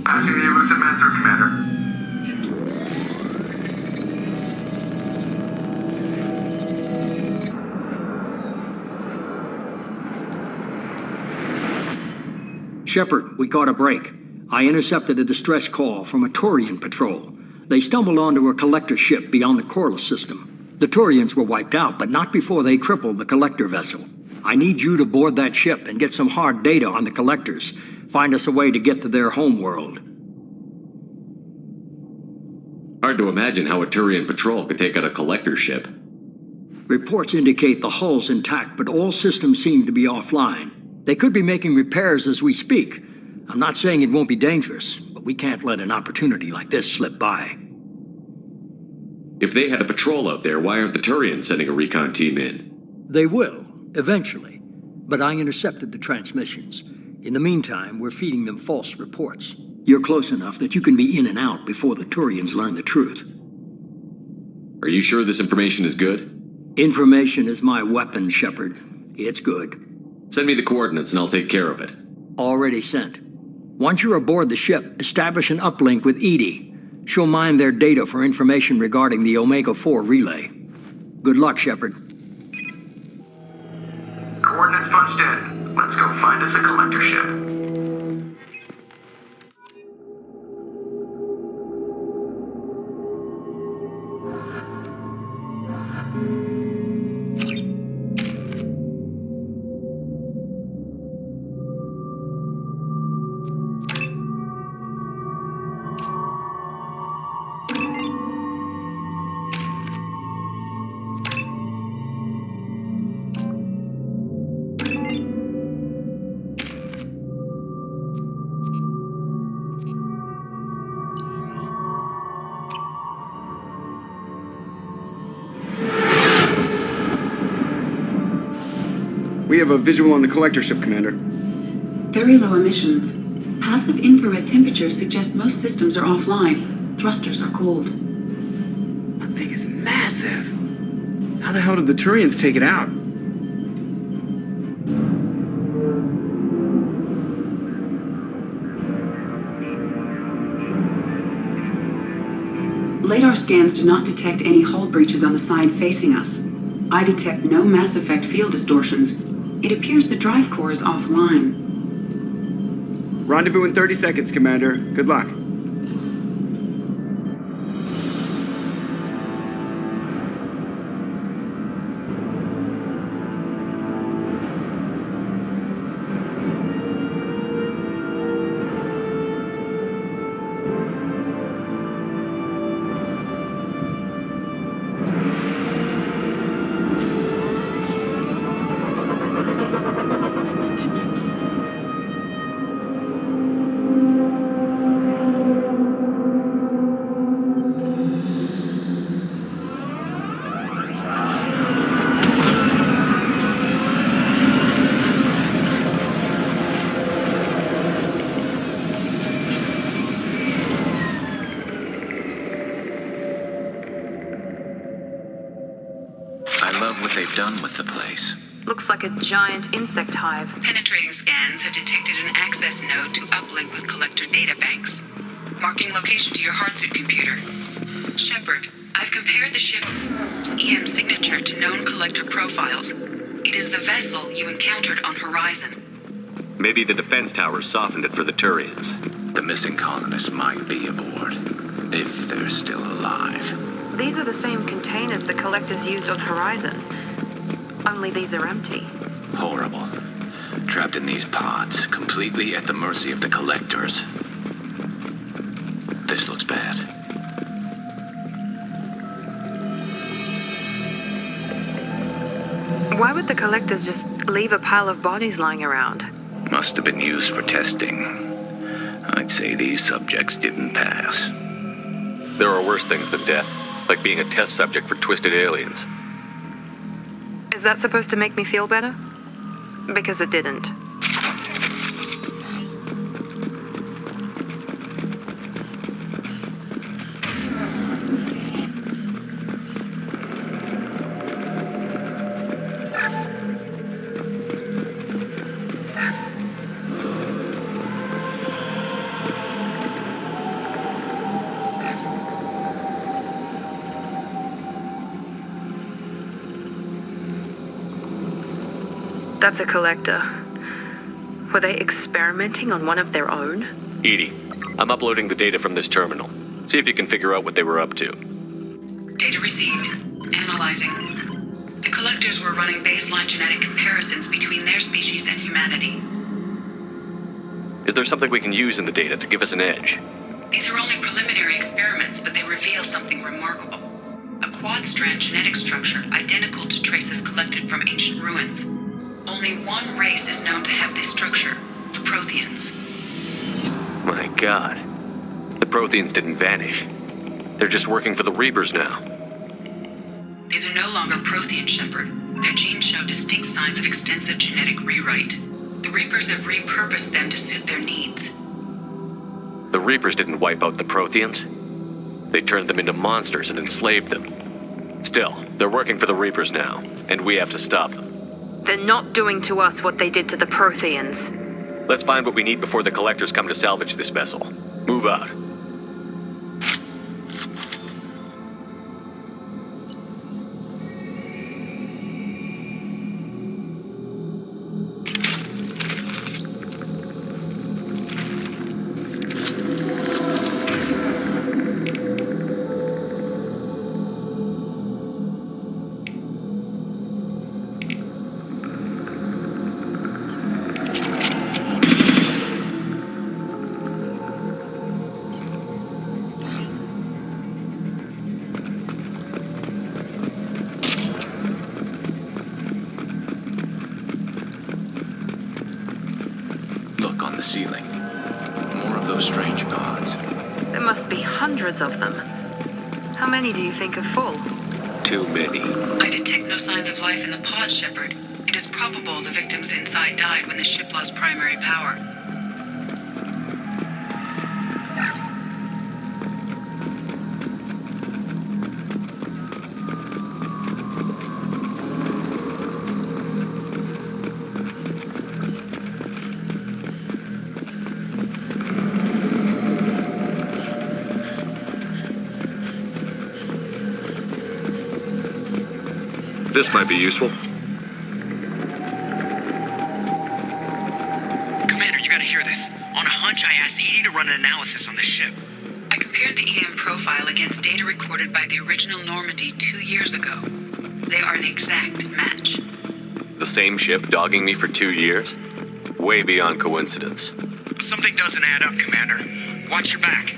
Patching the Elusive Man through, Commander. Shepard, we caught a break. I intercepted a distress call from a Turian patrol. They stumbled onto a collector ship beyond the Corliss system. The Turians were wiped out, but not before they crippled the collector vessel. I need you to board that ship and get some hard data on the collectors. Find us a way to get to their homeworld. Hard to imagine how a Turian patrol could take out a collector ship. Reports indicate the hull's intact, but all systems seem to be offline. They could be making repairs as we speak. I'm not saying it won't be dangerous, but we can't let an opportunity like this slip by. If they had a patrol out there, why aren't the Turians sending a recon team in? They will, eventually. But I intercepted the transmissions. In the meantime, we're feeding them false reports. You're close enough that you can be in and out before the Turians learn the truth. Are you sure this information is good? Information is my weapon, Shepard. It's good. Send me the coordinates and I'll take care of it. Already sent. Once you're aboard the ship, establish an uplink with Edie. She'll mine their data for information regarding the Omega-4 relay. Good luck, Shepard. Coordinates punched in. Let's go find us a collector ship. We have a visual on the collector ship, Commander. Very low emissions. Passive infrared temperatures suggest most systems are offline. Thrusters are cold. That thing is massive. How the hell did the Turians take it out? LADAR scans do not detect any hull breaches on the side facing us. I detect no Mass Effect field distortions. It appears the drive core is offline. Rendezvous in 30 seconds, Commander. Good luck. Done with the place. Looks like a giant insect hive. Penetrating scans have detected an access node to uplink with collector databanks. Marking location to your hardsuit computer. Shepard, I've compared the ship's EM signature to known collector profiles. It is the vessel you encountered on Horizon. Maybe the defense towers softened it for the Turians. The missing colonists might be aboard, if they're still alive. These are the same containers the collectors used on Horizon. Only these are empty. Horrible. Trapped in these pods, completely at the mercy of the collectors. This looks bad. Why would the collectors just leave a pile of bodies lying around? Must have been used for testing. I'd say these subjects didn't pass. There are worse things than death, like being a test subject for twisted aliens. Is that supposed to make me feel better? Because it didn't. That's a collector. Were they experimenting on one of their own? Edie, I'm uploading the data from this terminal. See if you can figure out what they were up to. Data received. Analyzing. The collectors were running baseline genetic comparisons between their species and humanity. Is there something we can use in the data to give us an edge? These are only preliminary experiments, but they reveal something remarkable. A quad-strand genetic structure identical to traces collected from ancient ruins. Only one race is known to have this structure, the Protheans. My god. The Protheans didn't vanish. They're just working for the Reapers now. These are no longer Prothean, Shepard. Their genes show distinct signs of extensive genetic rewrite. The Reapers have repurposed them to suit their needs. The Reapers didn't wipe out the Protheans. They turned them into monsters and enslaved them. Still, they're working for the Reapers now, and we have to stop them. They're not doing to us what they did to the Protheans. Let's find what we need before the collectors come to salvage this vessel. Move out. On the ceiling. More of those strange gods. There must be hundreds of them. How many do you think are full? Too many. I detect no signs of life in the pod, Shepard. It is probable the victims inside died when the ship lost primary power. This might be useful. Commander, you gotta hear this. On a hunch, I asked Edie to run an analysis on this ship. I compared the EM profile against data recorded by the original Normandy 2 years ago. They are an exact match. The same ship dogging me for 2 years? Way beyond coincidence. Something doesn't add up, Commander. Watch your back.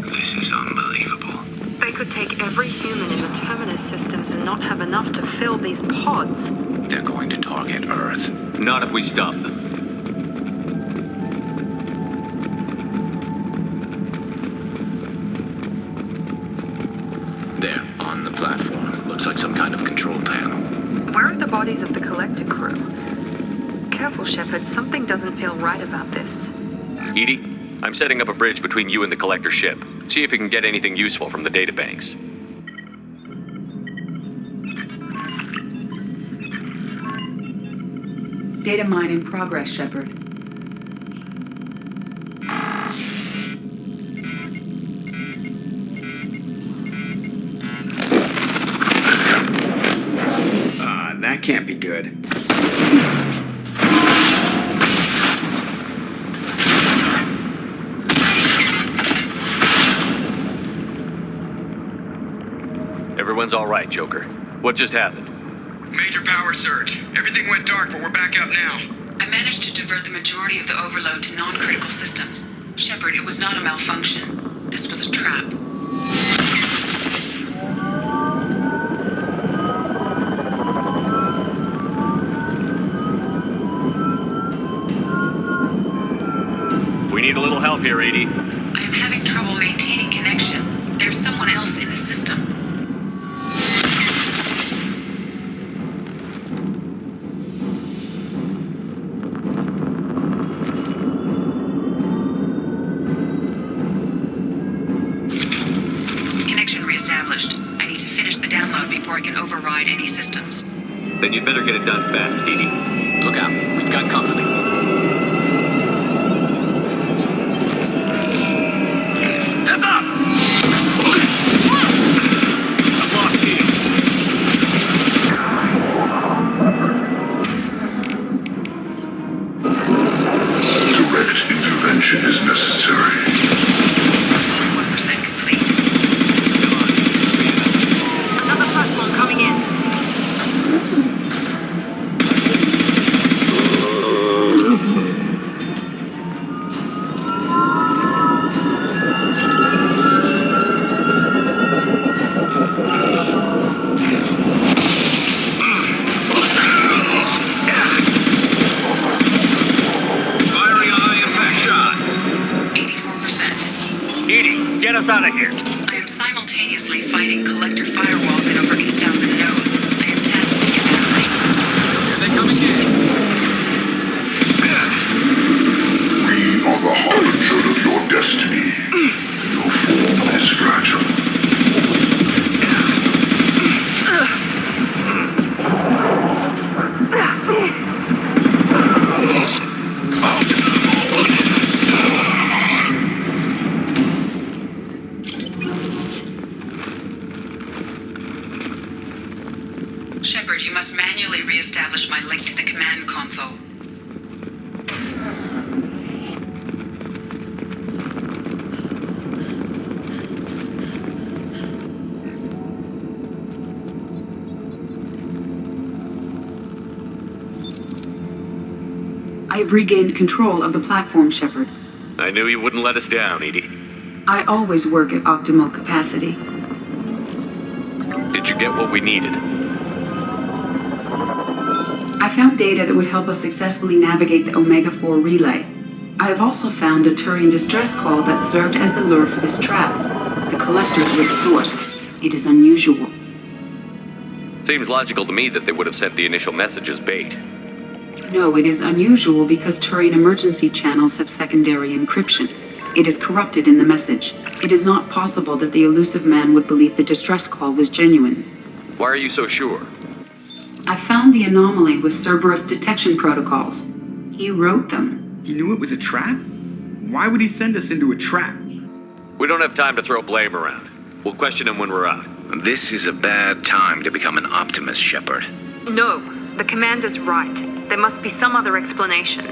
This is unbelievable. They could take every human in the Terminus systems and not have enough to fill these pods. They're going to target Earth. Not if we stop them. There, on the platform. Looks like some kind of control panel. Where are the bodies of the collector crew? Careful, Shepard. Something doesn't feel right about this. Edie, I'm setting up a bridge between you and the collector ship. See if you can get anything useful from the databanks. Data mine in progress, Shepard. That can't be good. Everyone's all right, Joker. What just happened? Major power surge. Everything went dark, but we're back up now. I managed to divert the majority of the overload to non-critical systems. Shepard, it was not a malfunction. This was a trap. here, Edie. I am having trouble maintaining connection. There's someone else in the system. Connection reestablished. I need to finish the download before I can override any systems. Then you'd better get it done fast, Edie. Look out, we've got company. Heads up! I've lost you. Direct intervention is necessary. 1% complete. Another platform coming in. Firing a high impact shot. 84%. Edie, get us out of here. I am simultaneously fighting collector firewalls in over 8,000 nodes. I am tasked to get back. Here they come again. We are the harbinger of your destiny. Your form is fragile. Shepard, you must manually reestablish my link to the command console. I have regained control of the platform, Shepard. I knew you wouldn't let us down, Edie. I always work at optimal capacity. Did you get what we needed? I found data that would help us successfully navigate the Omega-4 relay. I have also found a Turian distress call that served as the lure for this trap. The Collector's rich source. It is unusual. Seems logical to me that they would have sent the initial message as bait. No, it is unusual because Turian emergency channels have secondary encryption. It is corrupted in the message. It is not possible that the elusive man would believe the distress call was genuine. Why are you so sure? I found the anomaly with Cerberus detection protocols. He wrote them. He knew it was a trap? Why would he send us into a trap? We don't have time to throw blame around. We'll question him when we're out. This is a bad time to become an optimist, Shepard. No, the commander's right. There must be some other explanation.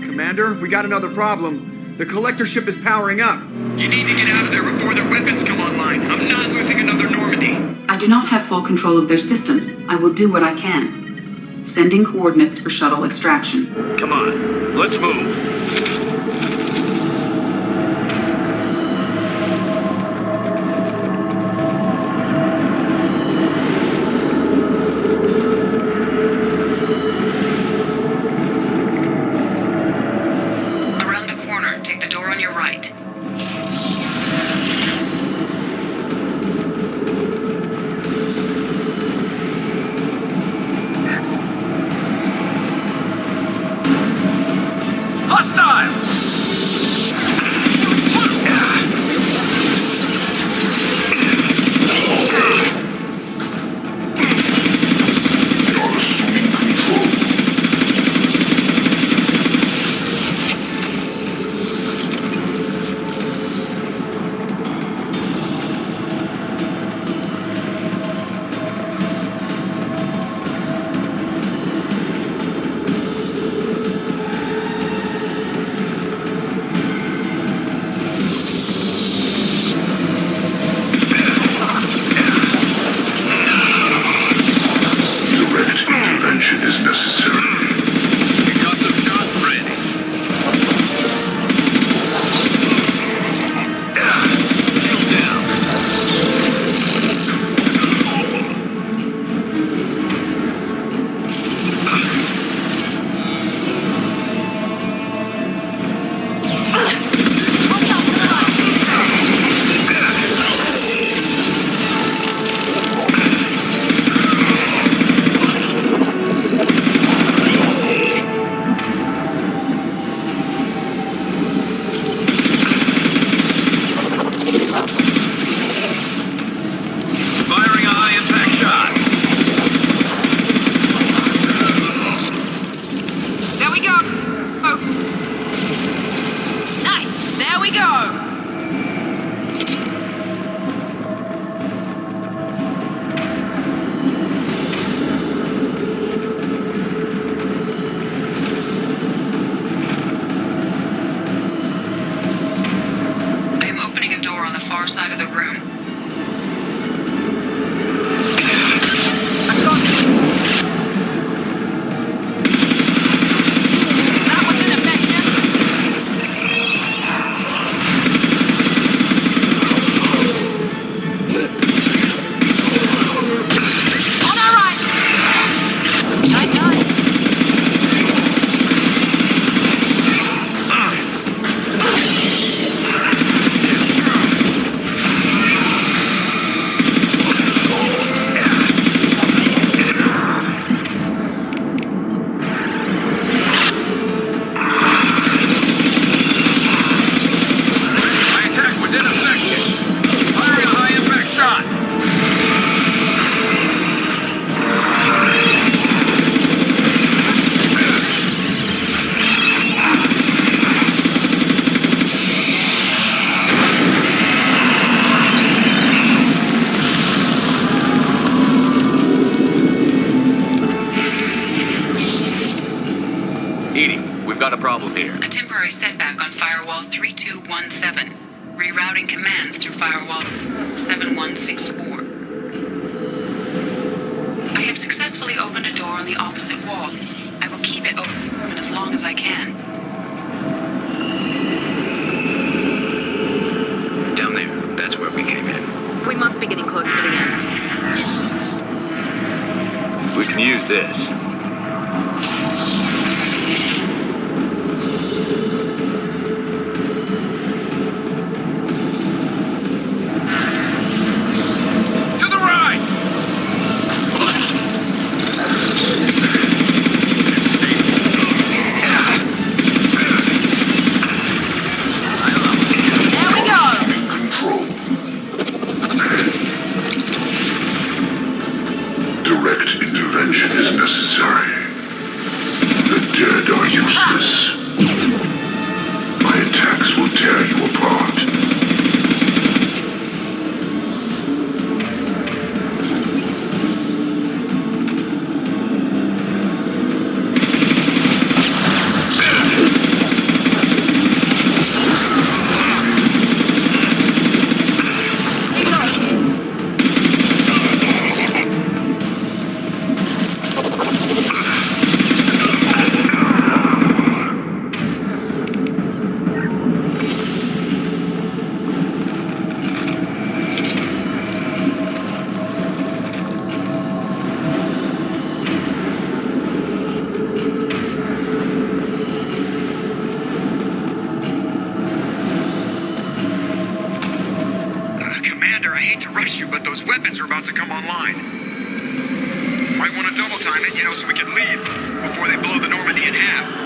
Commander, we got another problem. The collector ship is powering up. You need to get out of there before their weapons come online. I'm not losing another Normandy. I do not have full control of their systems. I will do what I can. Sending coordinates for shuttle extraction. Come on, let's move. Around the corner, take the door on your right. I've got a problem here. A temporary setback on firewall 3217. Rerouting commands through firewall 7164. I have successfully opened a door on the opposite wall. I will keep it open as long as I can. Down there. That's where we came in. We must be getting close to the end. We can use this. To the right! There we go! Control. Direct intervention is necessary. The dead are useless. My attacks will tear you apart. Commander, I hate to rush you, but those weapons are about to come online. Might want to double time it, so we can leave before they blow the Normandy in half.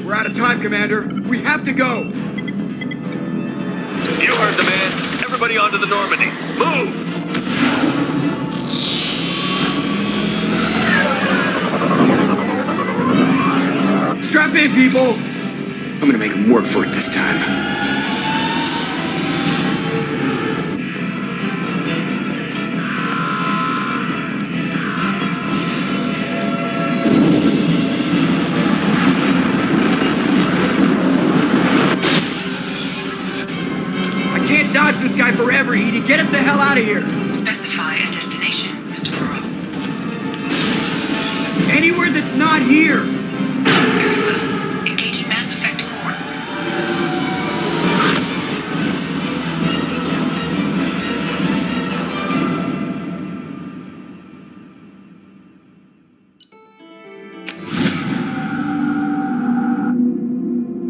We're out of time, Commander. We have to go. You heard the man. Everybody onto the Normandy. Move! Strap in, people. I'm gonna make him work for it this time. Can't dodge this guy forever, Edie. Get us the hell out of here. Specify a destination, Mr. Burrow. Anywhere that's not here. Very well. Engaging Mass Effect core.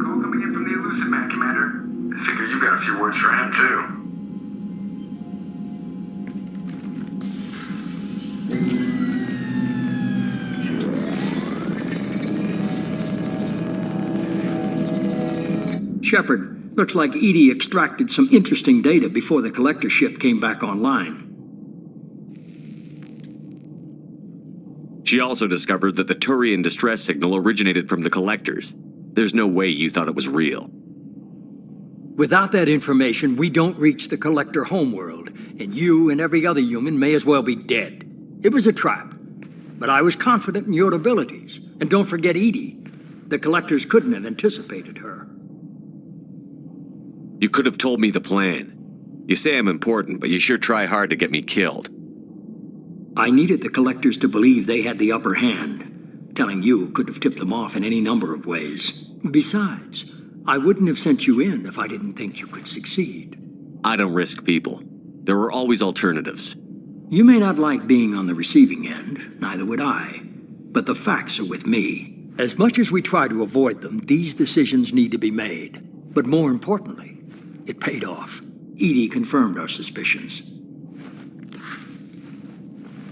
Call coming in from the Elusive Man, Commander. Figured you've got a few words for him, too. Shepard, looks like Edie extracted some interesting data before the collector ship came back online. She also discovered that the Turian distress signal originated from the collectors. There's no way you thought it was real. Without that information, we don't reach the collector homeworld, and you and every other human may as well be dead. It was a trap, but I was confident in your abilities. And don't forget Edie. The collectors couldn't have anticipated her. You could have told me the plan. You say I'm important, but you sure try hard to get me killed. I needed the collectors to believe they had the upper hand. Telling you could have tipped them off in any number of ways. Besides, I wouldn't have sent you in if I didn't think you could succeed. I don't risk people. There are always alternatives. You may not like being on the receiving end, neither would I. But the facts are with me. As much as we try to avoid them, these decisions need to be made. But more importantly, it paid off. Edie confirmed our suspicions.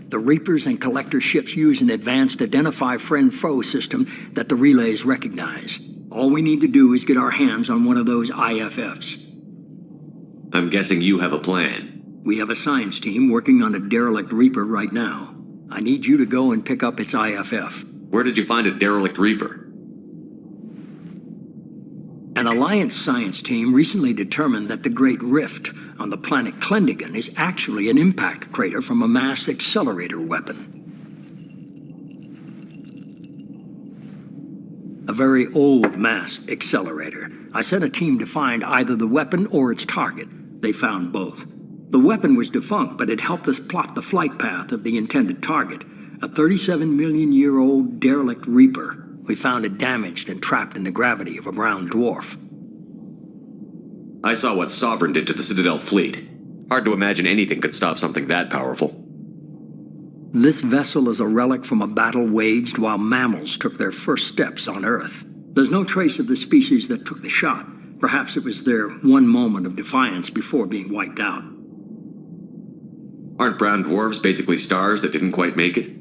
The Reapers and Collector ships use an advanced Identify Friend-Foe system that the relays recognize. All we need to do is get our hands on one of those IFFs. I'm guessing you have a plan. We have a science team working on a derelict Reaper right now. I need you to go and pick up its IFF. Where did you find a derelict Reaper? An Alliance science team recently determined that the Great Rift on the planet Klendigan is actually an impact crater from a mass accelerator weapon. A very old mass accelerator. I sent a team to find either the weapon or its target. They found both. The weapon was defunct, but it helped us plot the flight path of the intended target, a 37-million-year-old derelict Reaper. We found it damaged and trapped in the gravity of a brown dwarf. I saw what Sovereign did to the Citadel fleet. Hard to imagine anything could stop something that powerful. This vessel is a relic from a battle waged while mammals took their first steps on Earth. There's no trace of the species that took the shot. Perhaps it was their one moment of defiance before being wiped out. Aren't brown dwarfs basically stars that didn't quite make it?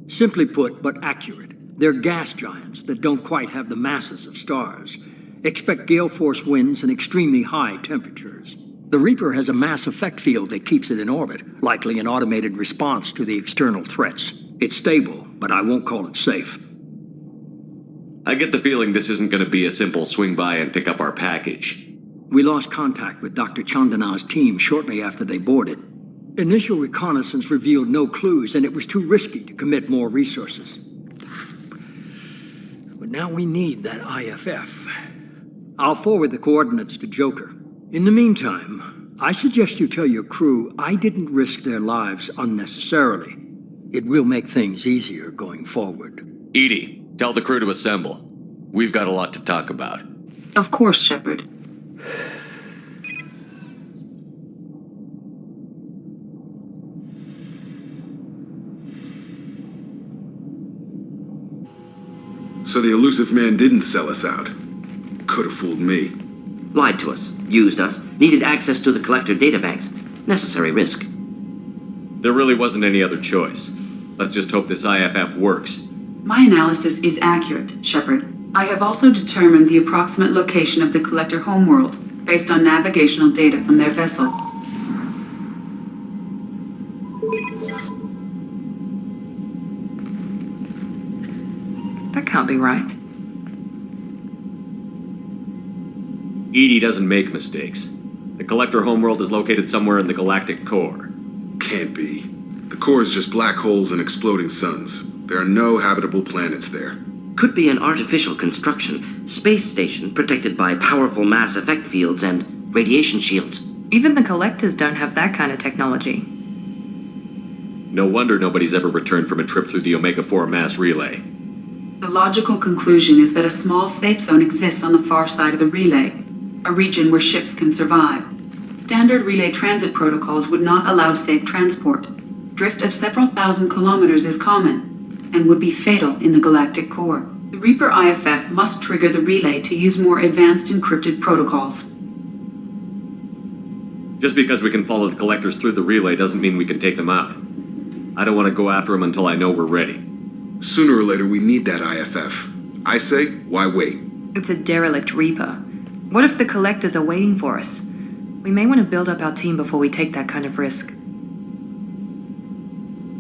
Simply put, but accurate. They're gas giants that don't quite have the masses of stars. Expect gale force winds and extremely high temperatures. The Reaper has a mass effect field that keeps it in orbit, likely an automated response to the external threats. It's stable, but I won't call it safe. I get the feeling this isn't going to be a simple swing by and pick up our package. We lost contact with Dr. Chandana's team shortly after they boarded. Initial reconnaissance revealed no clues, and it was too risky to commit more resources. But now we need that IFF. I'll forward the coordinates to Joker. In the meantime, I suggest you tell your crew I didn't risk their lives unnecessarily. It will make things easier going forward. Edie, tell the crew to assemble. We've got a lot to talk about. Of course, Shepard. So the elusive man didn't sell us out. Could have fooled me. Lied to us, used us, needed access to the Collector databanks. Necessary risk. There really wasn't any other choice. Let's just hope this IFF works. My analysis is accurate, Shepard. I have also determined the approximate location of the Collector homeworld, based on navigational data from their vessel. That can't be right. Edie doesn't make mistakes. The Collector homeworld is located somewhere in the galactic core. Can't be. The core is just black holes and exploding suns. There are no habitable planets there. Could be an artificial construction, space station protected by powerful mass effect fields and radiation shields. Even the Collectors don't have that kind of technology. No wonder nobody's ever returned from a trip through the Omega-4 mass relay. The logical conclusion is that a small safe zone exists on the far side of the relay, a region where ships can survive. Standard relay transit protocols would not allow safe transport. Drift of several thousand kilometers is common, and would be fatal in the galactic core. The Reaper IFF must trigger the relay to use more advanced encrypted protocols. Just because we can follow the Collectors through the relay doesn't mean we can take them out. I don't want to go after them until I know we're ready. Sooner or later, we need that IFF. I say, why wait? It's a derelict Reaper. What if the Collectors are waiting for us? We may want to build up our team before we take that kind of risk.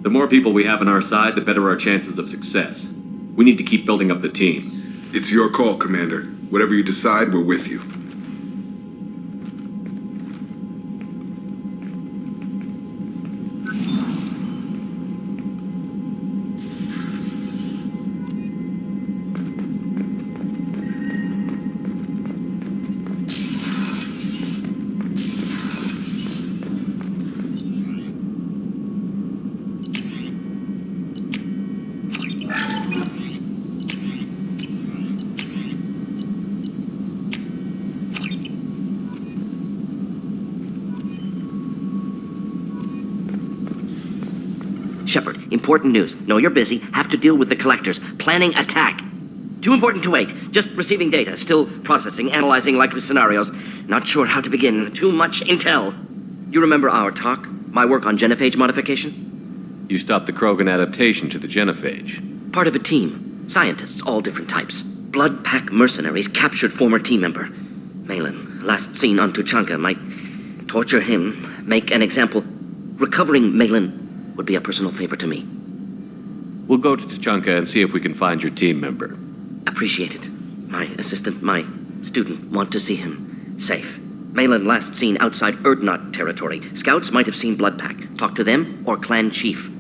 The more people we have on our side, the better our chances of success. We need to keep building up the team. It's your call, Commander. Whatever you decide, we're with you. Important news. Know you're busy. Have to deal with the collectors. Planning attack. Too important to wait. Just receiving data. Still processing, analyzing likely scenarios. Not sure how to begin. Too much intel. You remember our talk? My work on genophage modification? You stopped the Krogan adaptation to the genophage. Part of a team. Scientists, all different types. Blood Pack mercenaries captured former team member. Malin, last seen on Tuchanka, might torture him, make an example. Recovering Malin would be a personal favor to me. We'll go to Tuchanka and see if we can find your team member. Appreciate it. My assistant, my student, want to see him safe. Malin last seen outside Erdnot territory. Scouts might have seen Blood Pack. Talk to them or clan chief.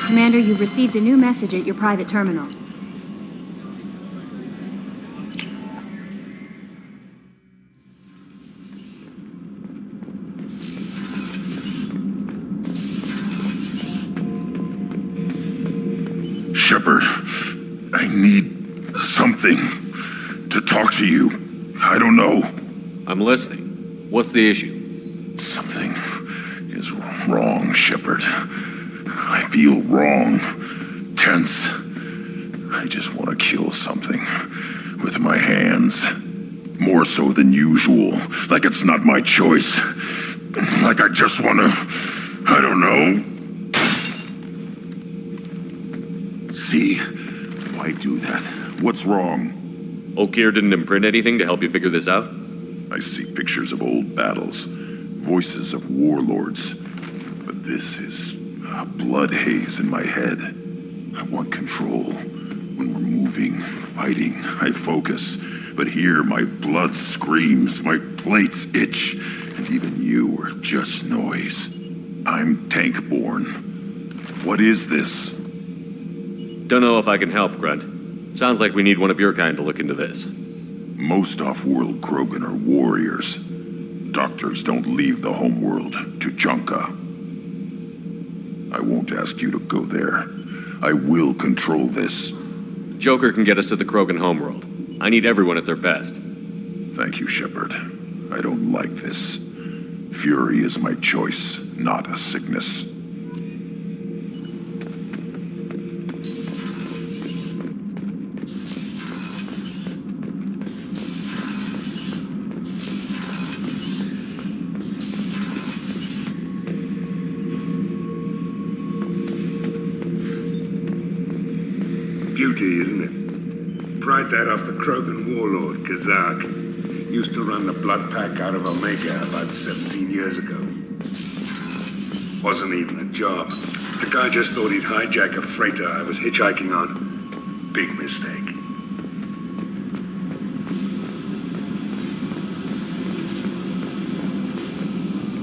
Commander, you've received a new message at your private terminal. Shepard, I need something to talk to you. I don't know. I'm listening. What's the issue? Something is wrong, Shepard. I feel wrong, tense. I just want to kill something with my hands. More so than usual. Like it's not my choice. Like I just want to, I don't know. See? Why do that? What's wrong? Okeer didn't imprint anything to help you figure this out? I see pictures of old battles, voices of warlords. But this is a blood haze in my head. I want control. When we're moving, fighting, I focus. But here, my blood screams, my plates itch, and even you are just noise. I'm tank-born. What is this? Don't know if I can help, Grunt. Sounds like we need one of your kind to look into this. Most off-world Krogan are warriors. Doctors don't leave the homeworld to Tuchanka. I won't ask you to go there. I will control this. Joker can get us to the Krogan homeworld. I need everyone at their best. Thank you, Shepard. I don't like this. Fury is my choice, not a sickness. Beauty, isn't it? Pried that off the Krogan warlord, Kazak. Used to run the Blood Pack out of Omega about 17 years ago. Wasn't even a job. The guy just thought he'd hijack a freighter I was hitchhiking on. Big mistake.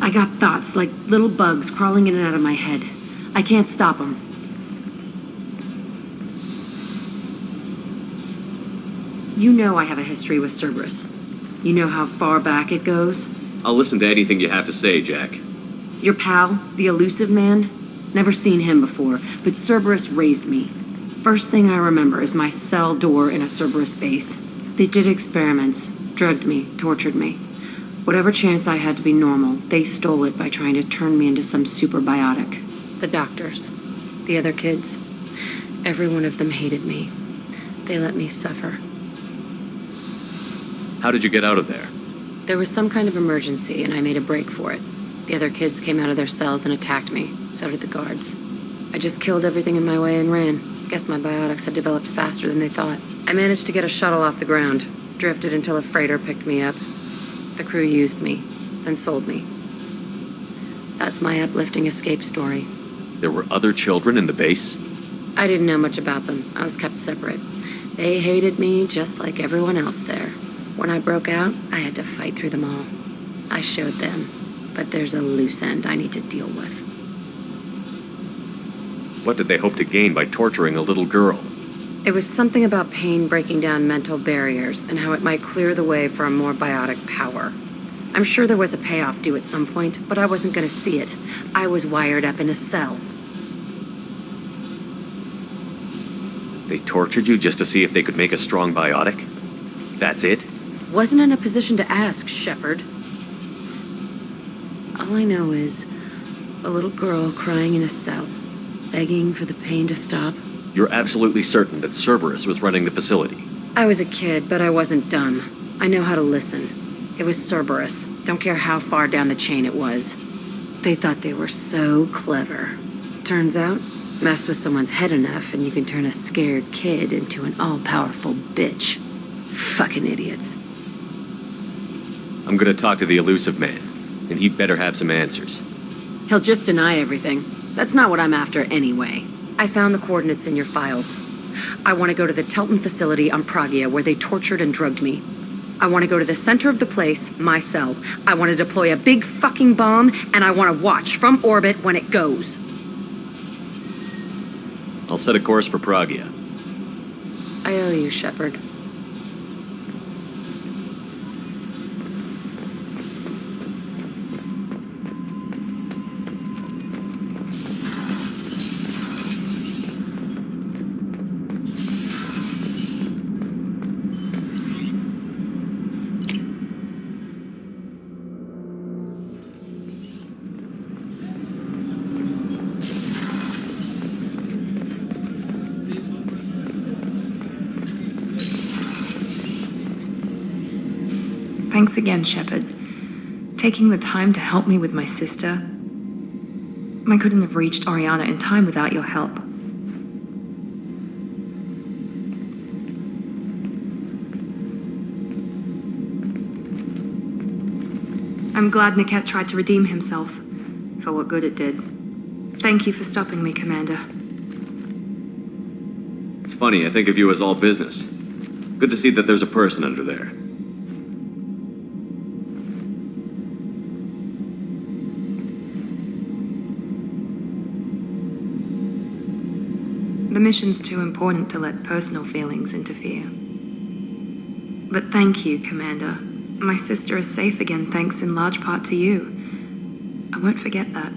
I got thoughts like little bugs crawling in and out of my head. I can't stop them. You know I have a history with Cerberus. You know how far back it goes? I'll listen to anything you have to say, Jack. Your pal, the elusive man? Never seen him before, but Cerberus raised me. First thing I remember is my cell door in a Cerberus base. They did experiments, drugged me, tortured me. Whatever chance I had to be normal, they stole it by trying to turn me into some superbiotic. The doctors, the other kids, every one of them hated me. They let me suffer. How did you get out of there? There was some kind of emergency, and I made a break for it. The other kids came out of their cells and attacked me. So did the guards. I just killed everything in my way and ran. Guess my biotics had developed faster than they thought. I managed to get a shuttle off the ground. Drifted until a freighter picked me up. The crew used me, then sold me. That's my uplifting escape story. There were other children in the base? I didn't know much about them. I was kept separate. They hated me just like everyone else there. When I broke out, I had to fight through them all. I showed them, but there's a loose end I need to deal with. What did they hope to gain by torturing a little girl? It was something about pain breaking down mental barriers and how it might clear the way for a more biotic power. I'm sure there was a payoff due at some point, but I wasn't going to see it. I was wired up in a cell. They tortured you just to see if they could make a strong biotic? That's it? Wasn't in a position to ask, Shepard. All I know is a little girl crying in a cell, begging for the pain to stop. You're absolutely certain that Cerberus was running the facility? I was a kid, but I wasn't dumb. I know how to listen. It was Cerberus. Don't care how far down the chain it was. They thought they were so clever. Turns out, mess with someone's head enough and you can turn a scared kid into an all-powerful bitch. Fucking idiots. I'm gonna talk to the elusive man, and he'd better have some answers. He'll just deny everything. That's not what I'm after anyway. I found the coordinates in your files. I want to go to the Telton facility on Pragia where they tortured and drugged me. I want to go to the center of the place, my cell. I want to deploy a big fucking bomb, and I want to watch from orbit when it goes. I'll set a course for Pragia. I owe you, Shepard. Thanks again, Shepard. Taking the time to help me with my sister. I couldn't have reached Oriana in time without your help. I'm glad Niket tried to redeem himself, for what good it did. Thank you for stopping me, Commander. It's funny, I think of you as all business. Good to see that there's a person under there. The mission's too important to let personal feelings interfere. But thank you, Commander. My sister is safe again thanks in large part to you. I won't forget that.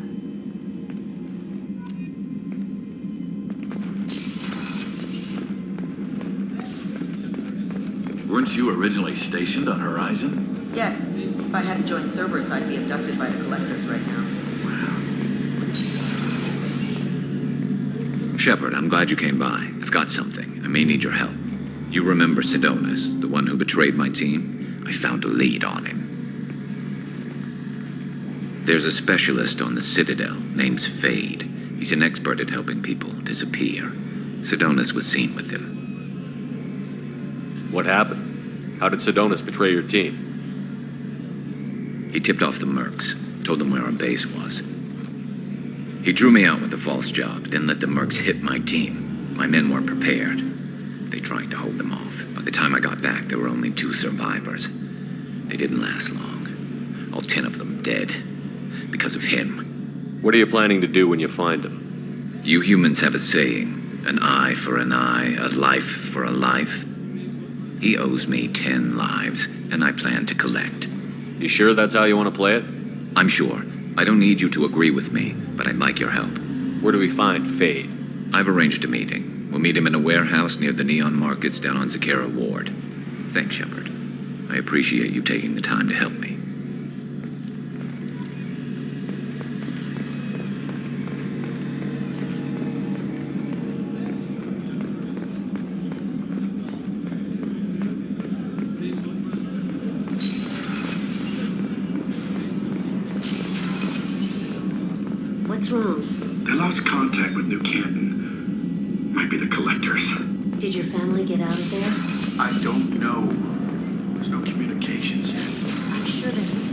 Weren't you originally stationed on Horizon? Yes. If I hadn't joined Cerberus, I'd be abducted by the Collectors right now. Shepard, I'm glad you came by. I've got something. I may need your help. You remember Sidonus, the one who betrayed my team? I found a lead on him. There's a specialist on the Citadel, named Fade. He's an expert at helping people disappear. Sidonus was seen with him. What happened? How did Sidonus betray your team? He tipped off the mercs, told them where our base was. He drew me out with a false job, then let the mercs hit my team. My men weren't prepared. They tried to hold them off. By the time I got back, there were only 2 survivors. They didn't last long. All 10 of them dead. Because of him. What are you planning to do when you find him? You humans have a saying, an eye for an eye, a life for a life. He owes me 10 lives, and I plan to collect. You sure that's how you want to play it? I'm sure. I don't need you to agree with me, but I'd like your help. Where do we find Fade? I've arranged a meeting. We'll meet him in a warehouse near the Neon Markets down on Zakera Ward. Thanks, Shepard. I appreciate you taking the time to help me. What's wrong? They lost contact with New Canton. Might be the Collectors. Did your family get out of there? I don't know. There's no communications yet. I'm sure they're safe.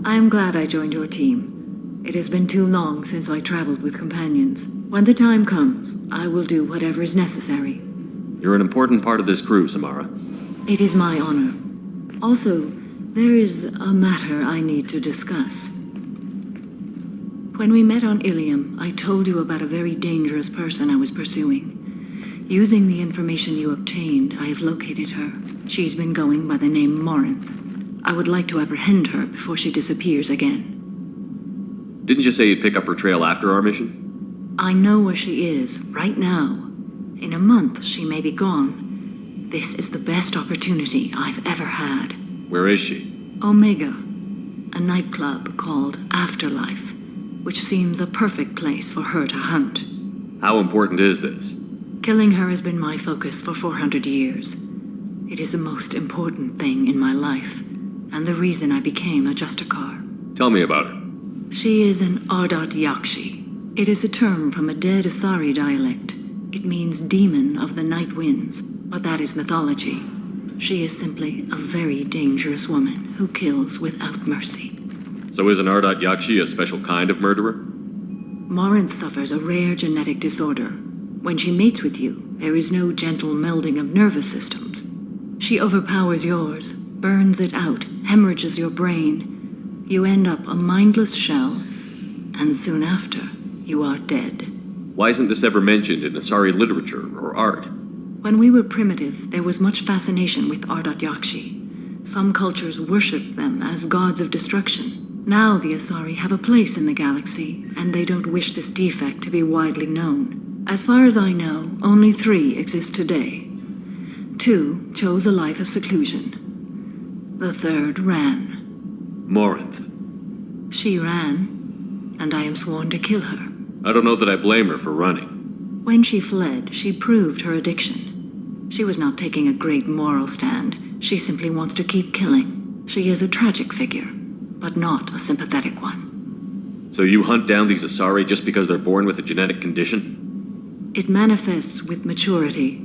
I am glad I joined your team. It has been too long since I traveled with companions. When the time comes, I will do whatever is necessary. You're an important part of this crew, Samara. It is my honor. Also, there is a matter I need to discuss. When we met on Ilium, I told you about a very dangerous person I was pursuing. Using the information you obtained, I have located her. She's been going by the name Morinth. I would like to apprehend her before she disappears again. Didn't you say you'd pick up her trail after our mission? I know where she is, right now. In a month, she may be gone. This is the best opportunity I've ever had. Where is she? Omega, a nightclub called Afterlife, which seems a perfect place for her to hunt. How important is this? Killing her has been my focus for 400 years. It is the most important thing in my life, and the reason I became a Justicar. Tell me about her. She is an Ardat Yakshi. It is a term from a dead Asari dialect. It means demon of the night winds, but that is mythology. She is simply a very dangerous woman who kills without mercy. So is an Ardat Yakshi a special kind of murderer? Morinth suffers a rare genetic disorder. When she mates with you, there is no gentle melding of nervous systems. She overpowers yours, burns it out, hemorrhages your brain. You end up a mindless shell, and soon after, you are dead. Why isn't this ever mentioned in Asari literature or art? When we were primitive, there was much fascination with Ardat Yakshi. Some cultures worshipped them as gods of destruction. Now the Asari have a place in the galaxy, and they don't wish this defect to be widely known. As far as I know, only 3 exist today. 2 chose a life of seclusion. The 3rd ran. Morinth. She ran, and I am sworn to kill her. I don't know that I blame her for running. When she fled, she proved her addiction. She was not taking a great moral stand. She simply wants to keep killing. She is a tragic figure, but not a sympathetic one. So you hunt down these Asari just because they're born with a genetic condition? It manifests with maturity.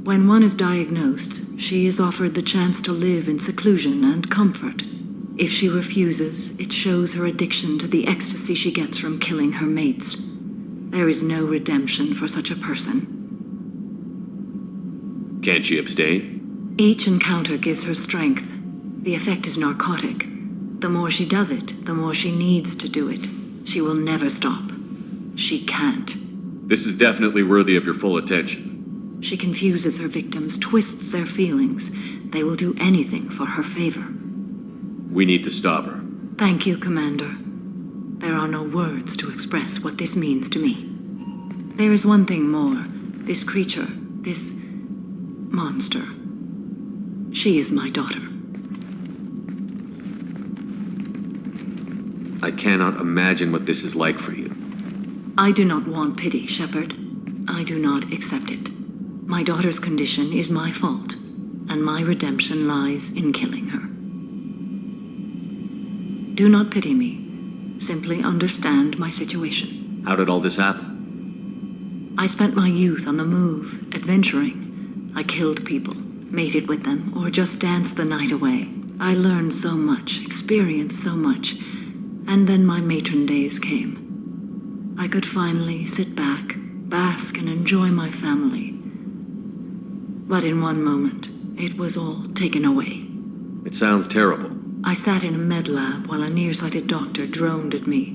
When one is diagnosed, she is offered the chance to live in seclusion and comfort. If she refuses, it shows her addiction to the ecstasy she gets from killing her mates. There is no redemption for such a person. Can't she abstain? Each encounter gives her strength. The effect is narcotic. The more she does it, the more she needs to do it. She will never stop. She can't. This is definitely worthy of your full attention. She confuses her victims, twists their feelings. They will do anything for her favor. We need to stop her. Thank you, Commander. There are no words to express what this means to me. There is one thing more. This creature, this monster. She is my daughter. I cannot imagine what this is like for you. I do not want pity, Shepard. I do not accept it. My daughter's condition is my fault, and my redemption lies in killing her. Do not pity me. Simply understand my situation. How did all this happen? I spent my youth on the move, adventuring. I killed people, mated with them, or just danced the night away. I learned so much, experienced so much, and then my matron days came. I could finally sit back, bask, and enjoy my family. But in one moment, it was all taken away. It sounds terrible. I sat in a med lab while a nearsighted doctor droned at me,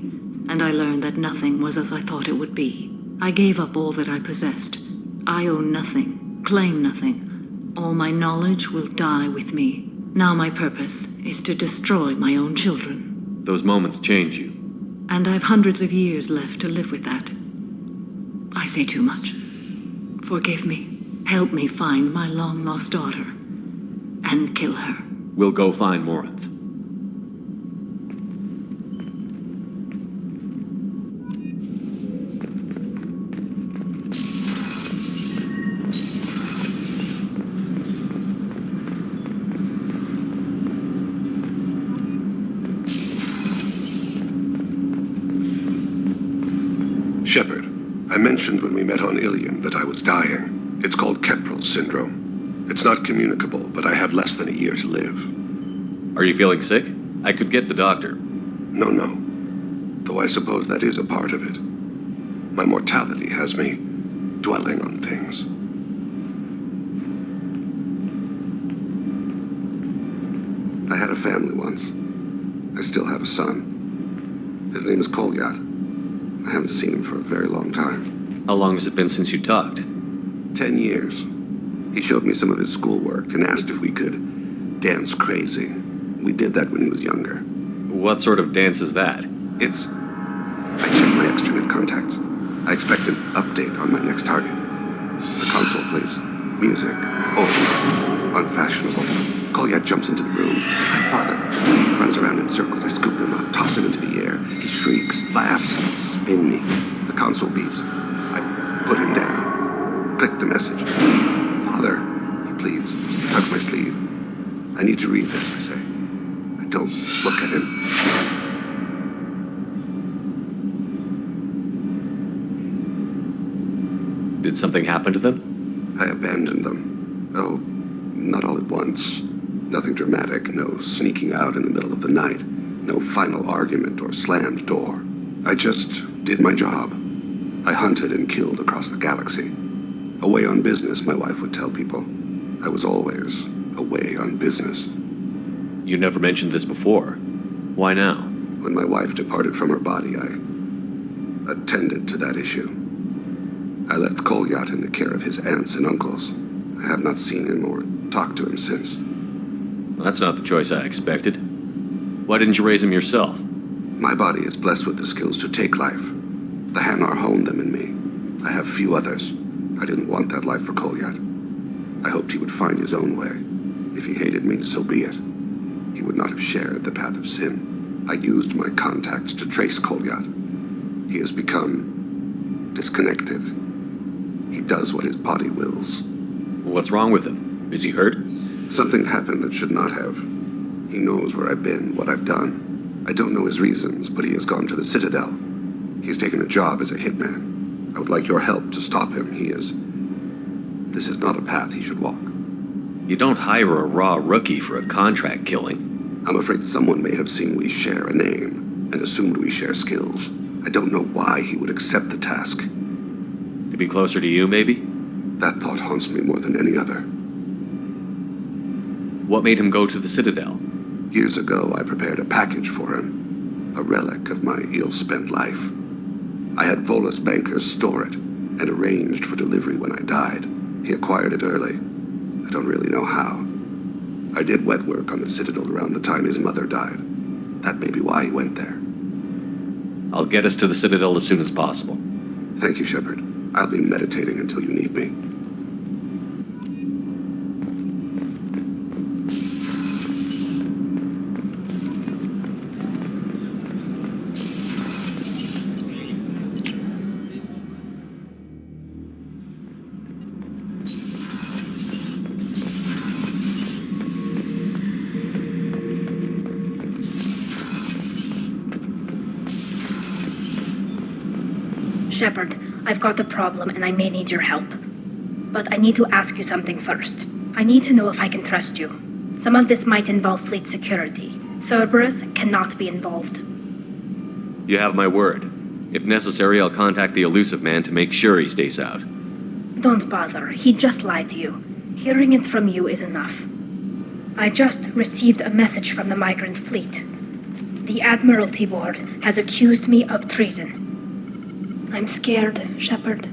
and I learned that nothing was as I thought it would be. I gave up all that I possessed. I own nothing, claim nothing. All my knowledge will die with me. Now my purpose is to destroy my own children. Those moments change you. And I've hundreds of years left to live with that. I say too much. Forgive me. Help me find my long-lost daughter. And kill her. We'll go find Morinth. Shepard, I mentioned when we met on Ilium that I was dying. It's called Keprel syndrome. It's not communicable, but I have less than a year to live. Are you feeling sick? I could get the doctor. No. Though I suppose that is a part of it. My mortality has me dwelling on things. I had a family once. I still have a son. His name is Kolyat. I haven't seen him for a very long time. How long has it been since you talked? 10 years. He showed me some of his schoolwork and asked if we could dance crazy. We did that when he was younger. What sort of dance is that? It's... I checked my extranet contacts. I expect an update on my next target. The console plays music. Old, unfashionable. Kolyat jumps into the room. My father runs around in circles. I scoop him up, toss him into the air. He shrieks, laughs, spin me. The console beeps. I put him down. Click the message. Father, he pleads. He tugs my sleeve. I need to read this, I say. I don't look at him. Did something happen to them? I abandoned them. Oh, not all at once. Nothing dramatic, no sneaking out in the middle of the night, no final argument or slammed door. I just did my job. I hunted and killed across the galaxy. Away on business, my wife would tell people. I was always away on business. You never mentioned this before. Why now? When my wife departed from her body, I attended to that issue. I left Kolyat in the care of his aunts and uncles. I have not seen him or talked to him since. That's not the choice I expected. Why didn't you raise him yourself? My body is blessed with the skills to take life. The Hanar honed them in me. I have few others. I didn't want that life for Kolyat. I hoped he would find his own way. If he hated me, so be it. He would not have shared the path of sin. I used my contacts to trace Kolyat. He has become disconnected. He does what his body wills. What's wrong with him? Is he hurt? Something happened that should not have. He knows where I've been, what I've done. I don't know his reasons, but he has gone to the Citadel. He's taken a job as a hitman. I would like your help to stop him. This is not a path he should walk. You don't hire a raw rookie for a contract killing. I'm afraid someone may have seen we share a name and assumed we share skills. I don't know why he would accept the task. To be closer to you, maybe? That thought haunts me more than any other. What made him go to the Citadel? Years ago, I prepared a package for him. A relic of my ill-spent life. I had Volus bankers store it and arranged for delivery when I died. He acquired it early. I don't really know how. I did wet work on the Citadel around the time his mother died. That may be why he went there. I'll get us to the Citadel as soon as possible. Thank you, Shepard. I'll be meditating until you need me. Shepard, I've got a problem and I may need your help. But I need to ask you something first. I need to know if I can trust you. Some of this might involve fleet security. Cerberus cannot be involved. You have my word. If necessary, I'll contact the Elusive Man to make sure he stays out. Don't bother. He just lied to you. Hearing it from you is enough. I just received a message from the migrant fleet. The Admiralty Board has accused me of treason. I'm scared, Shepard.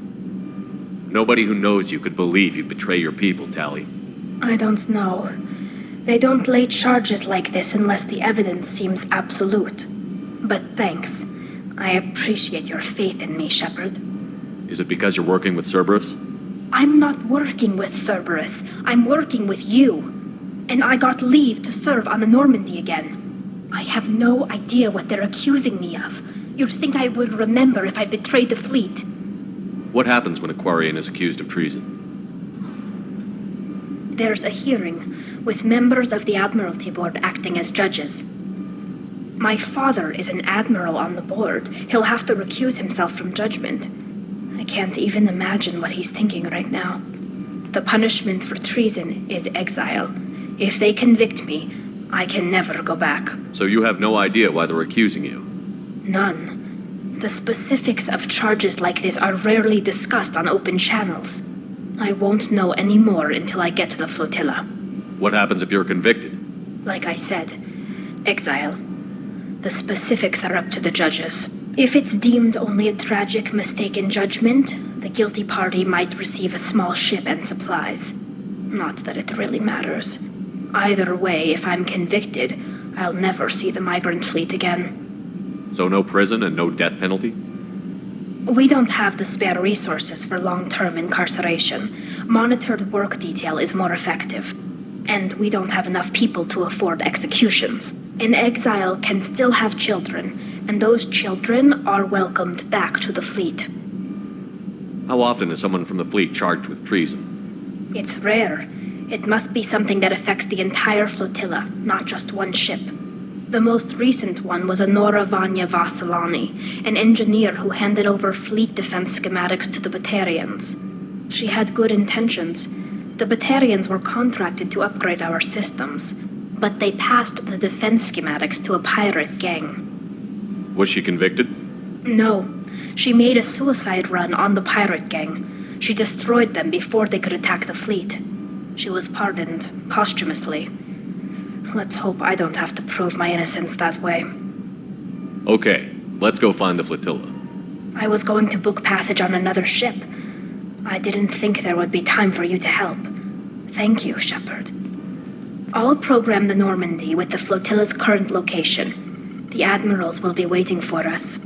Nobody who knows you could believe you betray your people, Tali. I don't know. They don't lay charges like this unless the evidence seems absolute. But thanks. I appreciate your faith in me, Shepard. Is it because you're working with Cerberus? I'm not working with Cerberus. I'm working with you. And I got leave to serve on the Normandy again. I have no idea what they're accusing me of. You'd think I would remember if I betrayed the fleet. What happens when a Quarian is accused of treason? There's a hearing, with members of the Admiralty Board acting as judges. My father is an admiral on the board. He'll have to recuse himself from judgment. I can't even imagine what he's thinking right now. The punishment for treason is exile. If they convict me, I can never go back. So you have no idea why they're accusing you? None. The specifics of charges like this are rarely discussed on open channels. I won't know any more until I get to the flotilla. What happens if you're convicted? Like I said, exile. The specifics are up to the judges. If it's deemed only a tragic mistake in judgment, the guilty party might receive a small ship and supplies. Not that it really matters. Either way, if I'm convicted, I'll never see the migrant fleet again. So no prison and no death penalty? We don't have the spare resources for long-term incarceration. Monitored work detail is more effective. And we don't have enough people to afford executions. An exile can still have children, and those children are welcomed back to the fleet. How often is someone from the fleet charged with treason? It's rare. It must be something that affects the entire flotilla, not just one ship. The most recent one was Anora Vanya Vasilani, an engineer who handed over fleet defense schematics to the Batarians. She had good intentions. The Batarians were contracted to upgrade our systems, but they passed the defense schematics to a pirate gang. Was she convicted? No. She made a suicide run on the pirate gang. She destroyed them before they could attack the fleet. She was pardoned posthumously. Let's hope I don't have to prove my innocence that way. Okay, let's go find the flotilla. I was going to book passage on another ship. I didn't think there would be time for you to help. Thank you, Shepard. I'll program the Normandy with the flotilla's current location. The admirals will be waiting for us.